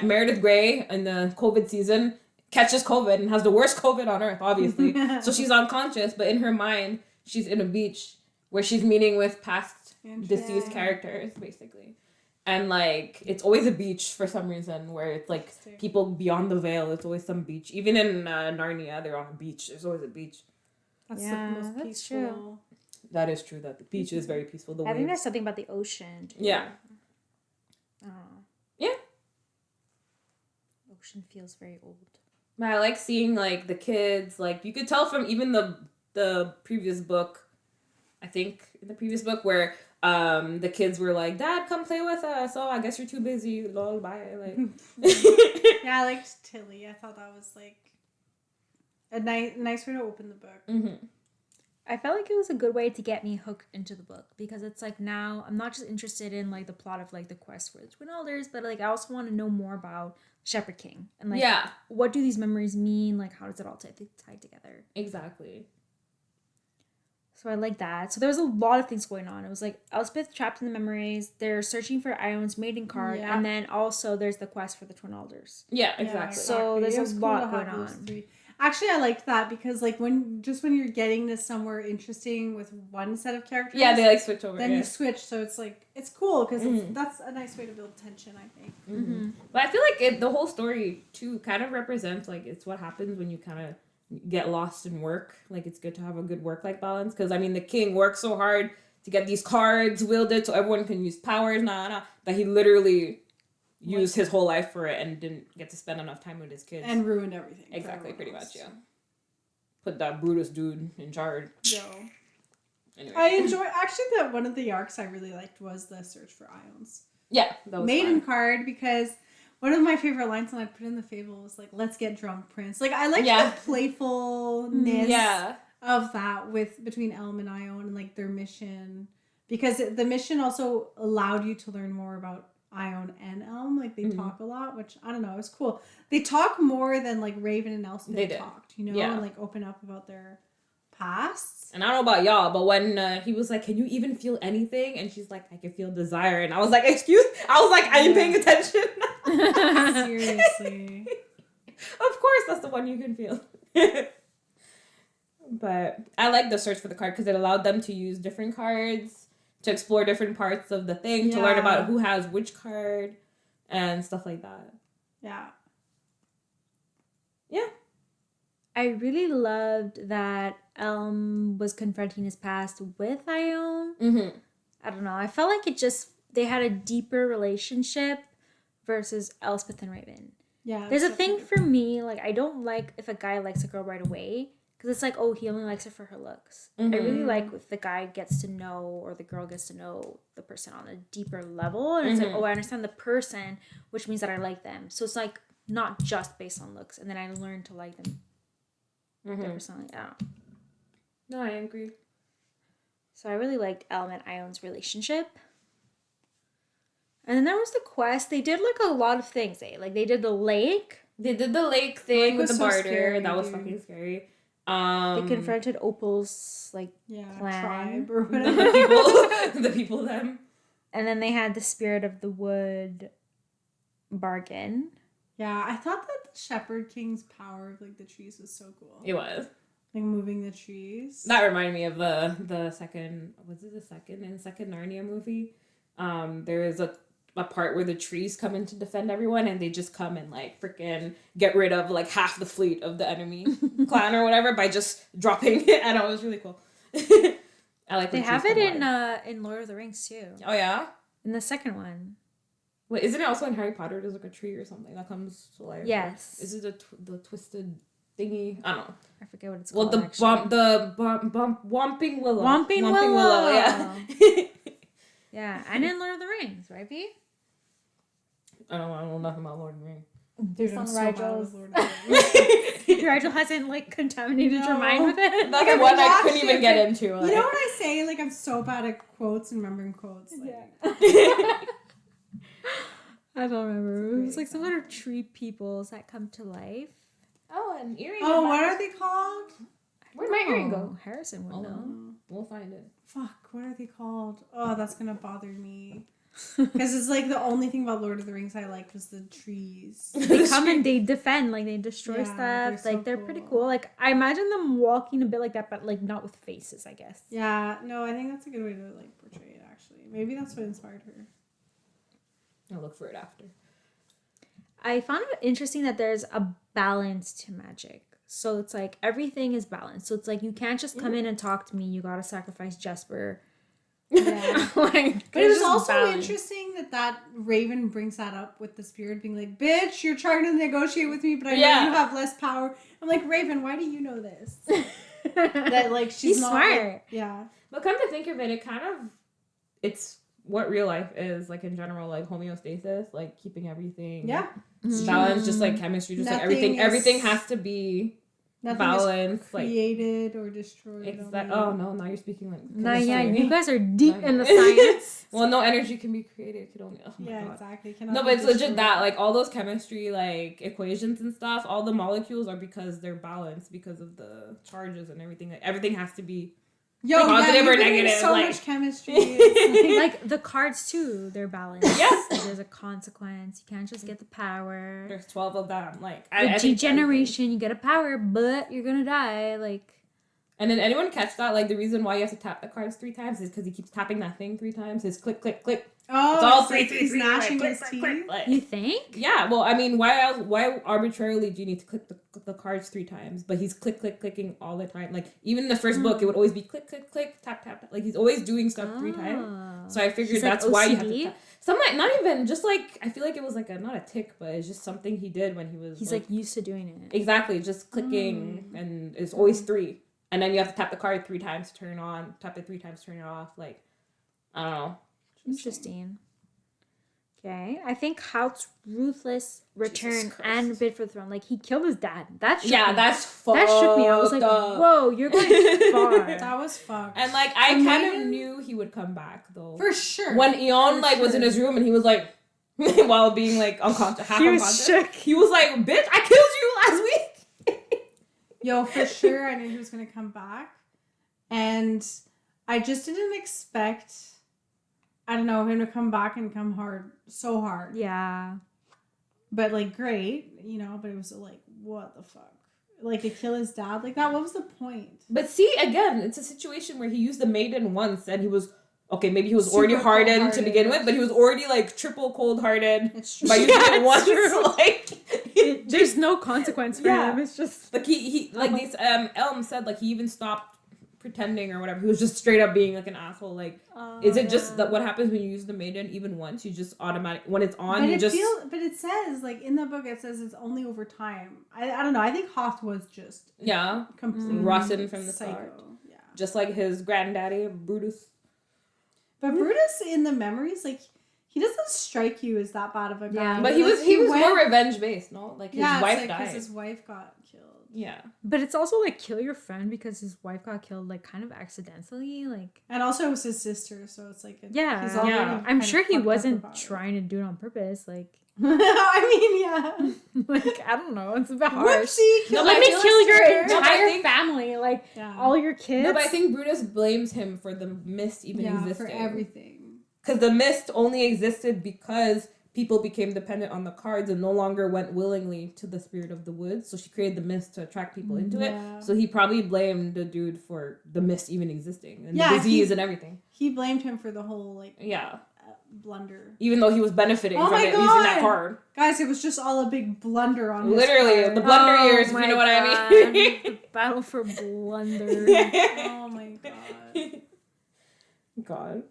Meredith Grey in the COVID season catches COVID and has the worst COVID on earth, obviously. So she's unconscious, but in her mind, she's in a beach where she's meeting with past deceased characters, basically. And like, it's always a beach for some reason, where it's like people beyond the veil, it's always some beach. Even in Narnia, they're on a beach. There's always a beach. That's Yeah, the most that's peaceful. true. That is true, that the beach is very peaceful. The I think waves. there's something about the ocean. Too. Yeah. I don't know. Yeah. Ocean feels very old. But I like seeing like the kids, like you could tell from even the previous book, I think in the previous book where the kids were like, "Dad, come play with us." "Oh, I guess you're too busy. Lol, bye." Like Yeah, I liked Tilly. I thought that was like a nice way to open the book. Mm-hmm. I felt like it was a good way to get me hooked into the book because it's like now I'm not just interested in like the plot of like the quest for the Twin Alders, but like I also want to know more about Shepherd King and like what do these memories mean? Like how does it all tie together? Exactly. So I like that. So there was a lot of things going on. It was like Elspeth trapped in the memories. They're searching for Ione's mating card, and then also there's the quest for the Twin Alders. Yeah, exactly. So there's It a was lot to going have those on. three. Actually, I liked that because like when you're getting to somewhere interesting with one set of characters, Yeah, they like switch over. then Yeah. you switch. So it's like it's cool because that's a nice way to build tension, I think. Mm-hmm. But I feel like the whole story too kind of represents like it's what happens when you kind of get lost in work. Like it's good to have a good work-life balance because I mean the king works so hard to get these cards wielded so everyone can use powers, that he literally used his whole life for it and didn't get to spend enough time with his kids. And ruined everything. for Exactly, everyone pretty else. much, yeah. Put that Brutus dude in charge. Yo. Anyway. I enjoy actually that one of the arcs I really liked was the search for Iones. Yeah, that was Maiden fun. card because one of my favorite lines when I put in the Fable was like, "Let's get drunk, Prince." Like I like the playfulness of that between Elm and Ione and like their mission because the mission also allowed you to learn more about Ione and Elm. Like they talk a lot, which I don't know, it was cool. They talk more than like Raven and Elspeth talked, you know, and like open up about their pasts. And I don't know about y'all, but when he was like, "Can you even feel anything?" and she's like, "I can feel desire," and I was like, "Excuse?" I was like, "I ain't paying attention." Seriously. Of course, that's the one you can feel. But I like the search for the card because it allowed them to use different cards to explore different parts of the thing, to learn about who has which card and stuff like that. Yeah. Yeah. I really loved that Elm was confronting his past with Ione. Mm-hmm. I don't know. I felt like they had a deeper relationship versus Elspeth and Raven. Yeah. There's a thing for me, like I don't like if a guy likes a girl right away because it's like, oh, he only likes her for her looks. I really like if the guy gets to know or the girl gets to know the person on a deeper level, and it's like, oh, I understand the person, which means that I like them. So it's like not just based on looks, and then I learn to like them. Their personality. Yeah. No, I agree. So I really liked Elm and Ione's relationship. And then there was the quest. They did like a lot of things. Like they did the lake. They did the lake thing with the so barter. scary, that was dude. fucking scary. They confronted Opal's like plan. Tribe or whatever. the people them. And then they had the Spirit of the Wood bargain. Yeah, I thought that the Shepherd King's power of like the trees was so cool. It was. Like moving the trees. That reminded me of the second, was it the second Narnia movie? There is a part where the trees come in to defend everyone, and they just come and like freaking get rid of like half the fleet of the enemy clan or whatever by just dropping it. I know, it was really cool. I like. They have it in Lord of the Rings too. Oh yeah, in the second one. Wait, isn't it also in Harry Potter? There's like a tree or something that comes to life. Yes. Is it the twisted thingy? I don't know. I forget what it's called. Well, the Whomping Willow. Whomping Willow. Yeah. Yeah, and in Lord of the Rings, right, B? I don't know nothing about Lord of the Rings. Dude, I'm so bad with Lord of the Rings. Rigel hasn't like contaminated your mind with it. That's the one I couldn't even get into. Like. You know what I say? Like I'm so bad at quotes and remembering quotes. Like. Yeah. I don't remember. It was like some sort of tree peoples that come to life. Oh, an earring. Oh, what are they called? Where'd my earring go? Harrison would know. We'll find it. Fuck, what are they called? Oh, that's gonna bother me. Because it's like the only thing about Lord of the Rings I liked was the trees. They come and they defend, like they destroy stuff. They're cool. pretty cool. Like I imagine them walking a bit like that, but like not with faces, I guess. Yeah, no, I think that's a good way to like portray it actually. Maybe that's what inspired her. I'll look for it after. I found it interesting that there's a balance to magic. So it's like everything is balanced. So it's like you can't just come in and talk to me. You gotta sacrifice Jesper. Yeah. Like, but it was also interesting that Raven brings that up with the spirit being like, bitch, you're trying to negotiate with me, but I know you have less power. I'm like, Raven, why do you know this? That like she's not smart. Like, yeah. But come to think of it, it's what real life is like in general, like homeostasis, like keeping everything balanced, just like chemistry, just like everything has to be balanced, created or destroyed. Oh no, now you're speaking like you guys are deep in the science. Well, no energy can be created. It could only exactly. No, but it's legit that like all those chemistry like equations and stuff, all the molecules are because they're balanced because of the charges and everything. Like everything has to be positive or negative. So like, much chemistry. Like the cards too, they're balanced. Yes. Like, there's a consequence. You can't just get the power. There's 12 of them. Like the degeneration, you get a power, but you're gonna die. Like. And then anyone catch that? Like the reason why you have to tap the cards 3 times is because he keeps tapping that thing 3 times. His click, click, click. Oh, it's all he's gnashing his teeth. Like, you think? Yeah. Well, I mean, why arbitrarily do you need to click the cards 3 times? But he's clicking all the time. Like even in the first book, it would always be click, click, click, tap, tap, tap. Like he's always doing stuff 3 times. So I figured that's why you have to tap. Some like not even just like I feel like it was like not a tick, but it's just something he did when he was. He's like used to doing it. Exactly, just clicking, and it's always 3. And then you have to tap the card 3 times to turn it on. Tap it 3 times to turn it off. Like, I don't know. Interesting. Okay. I think Hout's ruthless return and bid for the throne. Like, he killed his dad. That shook me. That's fucked. That shook me. I was like, whoa, you're going far. That was fucked. And, like, I kind of knew he would come back, though. For sure. When Ione, was in his room and he was like, while being, like, unconscious, half unconscious. Shook. He was like, bitch, I killed you last week. Yo, for sure, I knew he was going to come back. And I just didn't expect, I don't know, him to come back and come so hard. Yeah. But, like, great, but it was like, what the fuck? Like, to kill his dad like that? What was the point? But see, again, it's a situation where he used the maiden once and he was, okay, maybe he was Super already hardened cold-hearted. to begin with, but he was already, like, triple cold-hearted. It's true. By using it once, like... There's no consequence for him. It's just... Like, he like, these, Elm said, like, he even stopped pretending or whatever. He was just straight up being like an asshole. Like, is it just that what happens when you use the maiden even once? You just automatic when it's on. But it says like in the book it says it's only over time. I don't know. I think Hoth was just completely rotten from the psycho. start. Yeah, just like his granddaddy Brutus. But Brutus in the memories, like he doesn't strike you as that bad of a guy. Yeah, but he was more revenge based. No, like his wife died because his wife got killed. Yeah. But it's also like kill your friend because his wife got killed like kind of accidentally, like. And also it was his sister, so it's like he's I'm sure he wasn't trying to do it on purpose, like. I mean, like I don't know, it's a bit harsh. Whoopsie, let me kill your entire family, like all your kids. No, but I think Brutus blames him for the mist even existing. For everything. Because the mist only existed because people became dependent on the cards and no longer went willingly to the spirit of the woods. So she created the mist to attract people into it. So he probably blamed the dude for the mist even existing and the disease and everything. He blamed him for the whole blunder. Even though he was benefiting from it using that card. Guys, it was just all a big blunder on literally his card. The blunder years, if you know what I mean. The battle for blunder. Oh my god.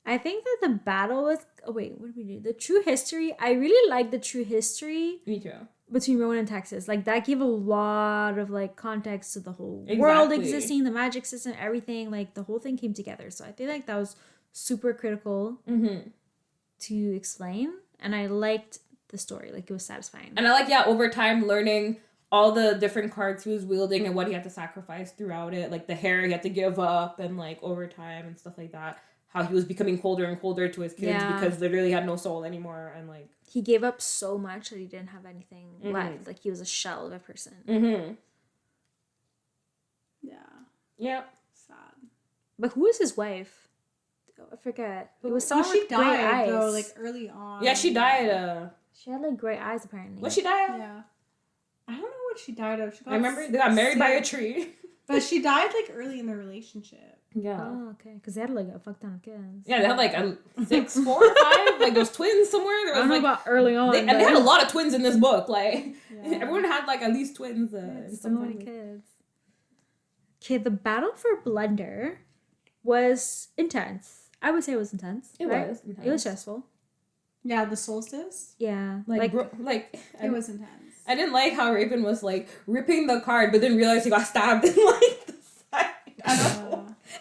I think that the battle was... Oh, wait, what did we do? The true history. I really like the true history. Me too. Between Rowan and Texas. Like, that gave a lot of, like, context to the whole world existing, the magic system, everything. Like, the whole thing came together. So I feel like that was super critical to explain. And I liked the story. Like, it was satisfying. And I like, over time, learning all the different cards he was wielding and what he had to sacrifice throughout it. Like, the hair he had to give up and, like, over time and stuff like that. How he was becoming colder and colder to his kids because literally he had no soul anymore, and like he gave up so much that he didn't have anything left. Like he was a shell of a person. Yeah. Sad. But who was his wife? Oh, I forget. It was someone she died though, like early on. Yeah, she died. She had like gray eyes apparently. What she died of? Yeah. I don't know what she died of. I remember they got married by a tree. But she died like early in the relationship. Yeah. Oh, okay. Because they had like a fuck ton of kids. Yeah, they had like 6, 4, 5. Like those twins somewhere. There was, I don't know about early on. And they had a lot of twins in this book. Like everyone had like at least twins. So many kids. Okay, the battle for Blunder was intense. I would say it was intense. It was intense. It was stressful. Yeah, the solstice. Yeah, it was intense. I didn't like how Raven was like ripping the card, but didn't realize he got stabbed in like the side.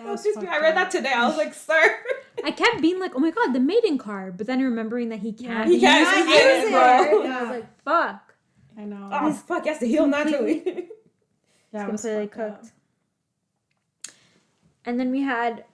I read that today. I was like, sir. I kept being like, oh my god, the maiden card, but then remembering that he can't. He can't use it, bro. I was like, fuck. I know. Oh fuck, he has to heal naturally. Yeah, it was completely cooked. And then we had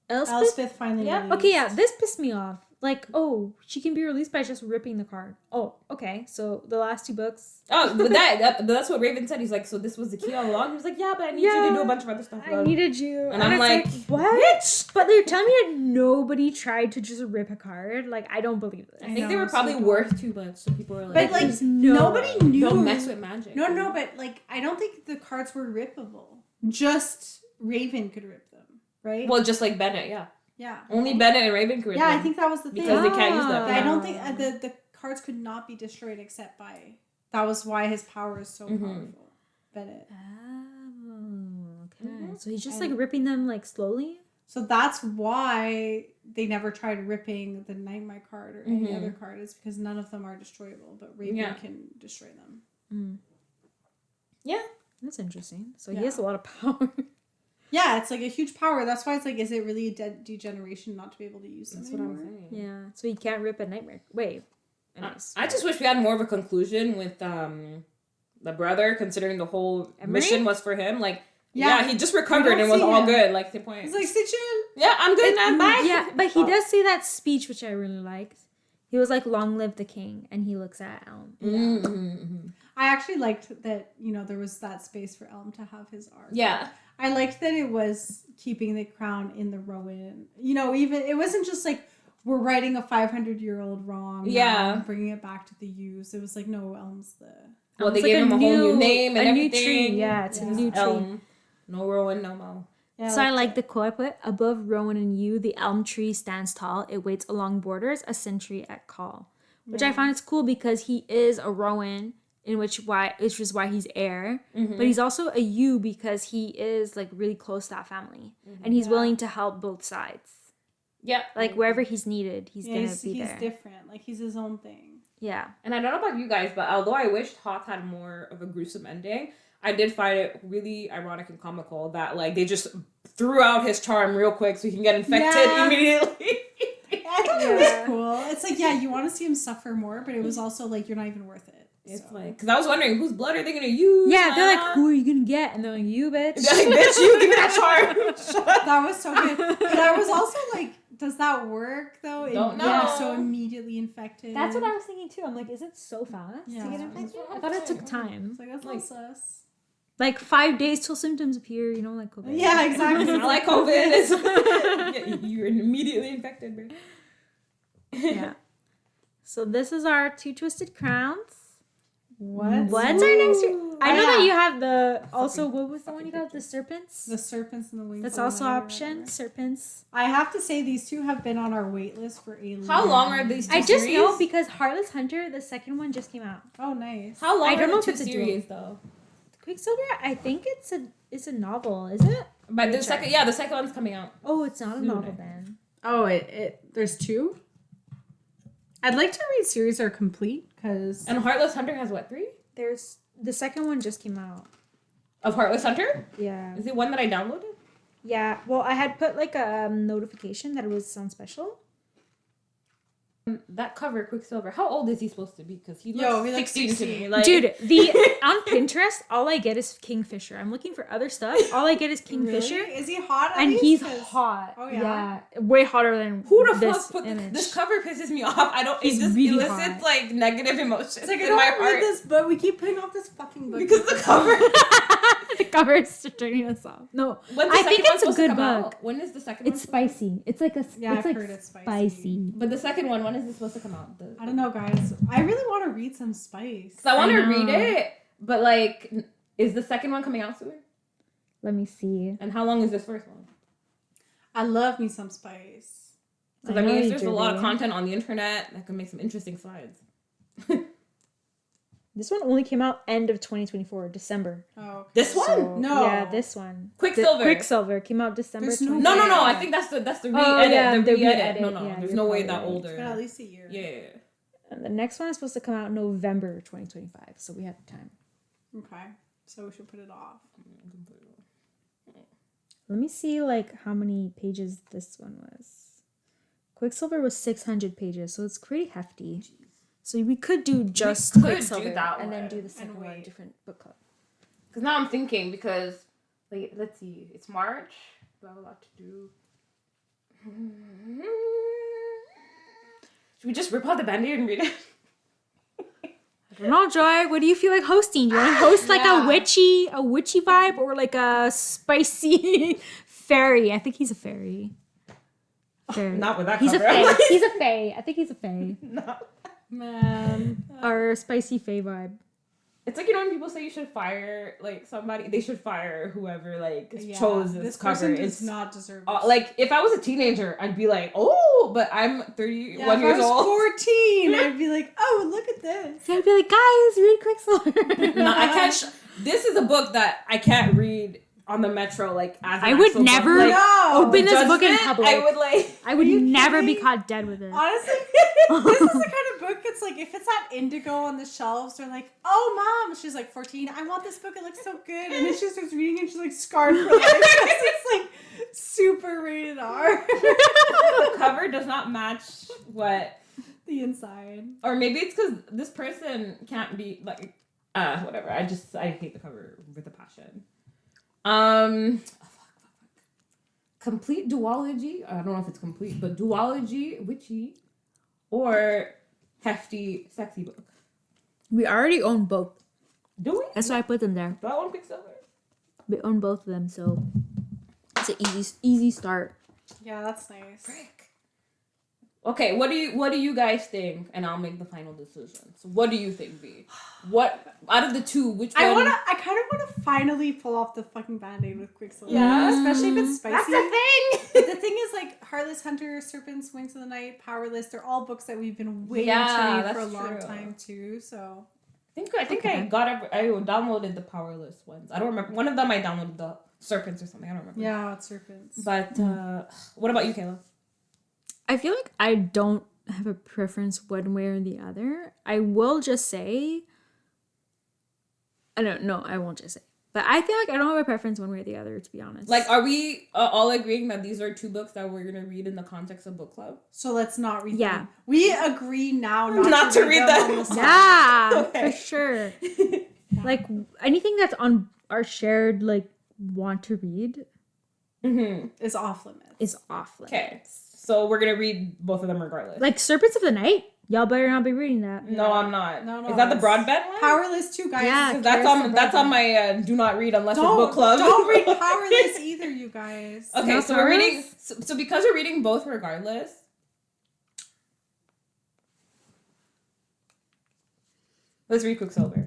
Elspeth finally. Yeah. Okay, yeah, this pissed me off. Like, oh, she can be released by just ripping the card. Oh, okay. So the last 2 books. Oh, but that's what Raven said. He's like, so this was the key all along. He was like, yeah, but I need you to do a bunch of other stuff. I needed you. And I'm like, what? Bitch! But they're telling me that nobody tried to just rip a card. Like, I don't believe this. I think they were probably worth too much. So people were like, but like nobody knew. Don't mess with magic. No, but like I don't think the cards were rippable. Just Raven could rip them, right? Well, just like Bennett, yeah. Yeah. Only Bennett and Raven could rip them. I think that was the thing. Because they can't use them. I don't think the cards could not be destroyed except by... That was why his power is so powerful. Bennett. Oh, okay. So he's just like ripping them like slowly? So that's why they never tried ripping the Nightmare card or any other card, is because none of them are destroyable, but Raven can destroy them. Yeah. That's interesting. So he has a lot of power. Yeah, it's like a huge power. That's why it's like, is it really a degeneration not to be able to use them? That's what I'm saying. Yeah. So he can't rip a Nightmare. Wait. I just wish we had more of a conclusion with the brother, considering the whole mission was for him. Like, he just recovered and was all good. Like, the point. He's like, sit chill. Yeah, I'm good now. Bye. Yeah, but he does say that speech, which I really liked. He was like, long live the king. And he looks at Elm. Yeah. I actually liked that, there was that space for Elm to have his arc. Yeah. I liked that it was keeping the crown in the Rowan. Even it wasn't just like we're righting a 500-year-old wrong. Yeah. Bringing it back to the U's. It was like, no, Elm's the... Well, they gave him a whole new name and everything. New tree. Yeah, it's a new tree. Elm. No Rowan, no Mo. Yeah, so I like the quote I put, above Rowan and you, the elm tree stands tall. It waits along borders, a sentry at call. Which I find is cool because he is a Rowan which is why he's heir. But he's also a U because he is like really close to that family, and he's willing to help both sides. Yeah, like wherever he's needed, he's gonna be there. He's different. Like he's his own thing. Yeah. And I don't know about you guys, but although I wished Hoth had more of a gruesome ending, I did find it really ironic and comical that like they just threw out his charm real quick so he can get infected immediately. I thought it was cool. It's like, yeah, you want to see him suffer more, but it was also like you're not even worth it. It's like, because I was wondering whose blood are they gonna use? Yeah, they're like, who are you gonna get? And they're like, you, bitch. They're like, bitch, you give me that charm. That was so good. But I was also like, does that work though? Don't know. So immediately infected. That's what I was thinking too. I'm like, is it so fast to get infected? I thought it took time. It's like that's like sus. Like 5 days till symptoms appear, you know, like COVID. Yeah, exactly. It's not like COVID. You're immediately infected, bro. Yeah. So this is our 2 Twisted Crowns. What's our next year? I know that you have What was the one you got? The serpents? The serpents and the wings. That's also option. Serpents. I have to say these two have been on our wait list for a long. How long are these two I just series? know because Heartless Hunter, the second one just came out. Oh, nice. How long I don't are know the if two it's a series though? Quicksilver, I think it's a novel, is it? But the second one's coming out. Oh, it's not a Soon. novel then. Oh, there's two? I'd like to read series are complete because. And Heartless Hunter has what, 3? There's the second one just came out. Of Heartless Hunter? Yeah. Is it one that I downloaded? Yeah. Well, I had put like a notification that it was on special. That cover, Quicksilver. How old is he supposed to be? Because he looks He looks 16 to 16. me. Like, Dude, on Pinterest, all I get is Kingfisher. I'm looking for other stuff. All I get is Kingfisher. Really? Is he hot? And he's hot. Oh, yeah? Way hotter than who the this fuck put image. this cover? Pisses me off. I don't. He's It just really elicits hot. like negative emotions It's like I in don't my want to read heart this book. We keep putting off this fucking book because the cover. The cover is turning us off. No, When's the I second think one it's a supposed to good come book. out? When is the second It's one? spicy. It's like a. Yeah, it's I've like heard it's spicy. spicy. But the second one, when is it supposed to come out? I don't know, guys. I really want to read some spice. Because I want to I know. read it, but like, is the second one coming out soon? Let me see. And how long is this first one? I love me some spice. Because I mean, know you there's do, a lot of baby. content on the internet that can make some interesting slides. This one only came out end of 2024, December. Oh, okay. This one? So, No. Yeah, this one. Quicksilver. Quicksilver came out December. There's no 20. No. Yeah. I think that's the re-edit. Oh, yeah, the the re-edit. re-edit. No, Yeah, there's you're no way probably that right. older. It's been at least a year. Yeah. And the next one is supposed to come out November 2025, so we have time. Okay. So we should put it off. Let me see like how many pages this one was. Quicksilver was 600 pages, so it's pretty hefty. So we could do just could do Quicksilver that and then one. do the second one, wait. different book club. Because now I'm thinking, because, like, let's see, it's March. Do I have a lot to do? Should we just rip out the Band-Aid and read it? I don't know, Joy. What do you feel like hosting? Do you want to host like Yeah. a witchy vibe or like a spicy fairy? I think he's a fairy. Fairy. Not with that He's a cover. fae. He's a fae. I think he's a fae. No. Man. Or a spicy fae vibe. It's like, you know, when people say you should fire, like, somebody, they should fire whoever, like, Yeah, chose this cover. person does It's not deserve like, if I was a teenager, I'd be like, oh, but I'm 31 if years I was old. 14, I'd be like, oh, look at this. So I'd be like, guys, read Quicksilver. No, I can't. This is a book that I can't read on the metro. Like, as an I would actual book. never Like, No. open this book in judgment, public. I would like. I would Are you never be kidding? caught dead with it. Honestly, this is the kind of book it's like, if it's at Indigo on the shelves, they're like, oh, mom, she's like 14, I want this book, it looks so good. And then she starts reading and she's like scarred for life. It's like super rated R. The cover does not match what, The inside. or maybe it's because this person can't be like, whatever. I hate the cover with a passion. Complete duology. I don't know if it's complete, but duology, witchy, or hefty, sexy book. We already own both. Do we? That's why I put them there. Do I want Quicksilver? We own both of them, so it's an easy start. Yeah, that's nice. Frick. Okay, what do you guys think? And I'll make the final decision. So what do you think, V? What out of the two, which one? I kind of want to finally pull off the fucking Band-Aid with Quicksilver. Yeah. Especially if it's spicy. That's the thing. But the thing is, like, Heartless Hunter, Serpents, Wings of the Night, Powerless, they're all books that we've been waiting Yeah, to read for a that's long true. time, too, so... I think I downloaded the Powerless ones. I don't remember. One of them I downloaded the Serpents or something. I don't remember. Yeah, it's Serpents. But what about you, Kayla? I feel like I don't have a preference one way or the other. I will just say, I don't know. I won't just say, but I feel like I don't have a preference one way or the other. To be honest, Like, are we all agreeing that these are two books that we're gonna read in the context of book club? So let's not read Yeah. them. We agree now Not to read them. on the side. yeah, Okay. for sure. Like anything that's on our shared like want to read Is off limits. is off limits. Okay, so we're gonna read both of them regardless. Like Serpents of the Night, y'all better not be reading that. No, I'm not. No, Is that the it's broadband one? Powerless too, guys. Yeah, 'Cause Kara's that's on my do not read unless it's book club. Don't read Powerless either, you guys. Okay, No so we're Powerless? reading. So because we're reading both regardless. Let's read Quicksilver.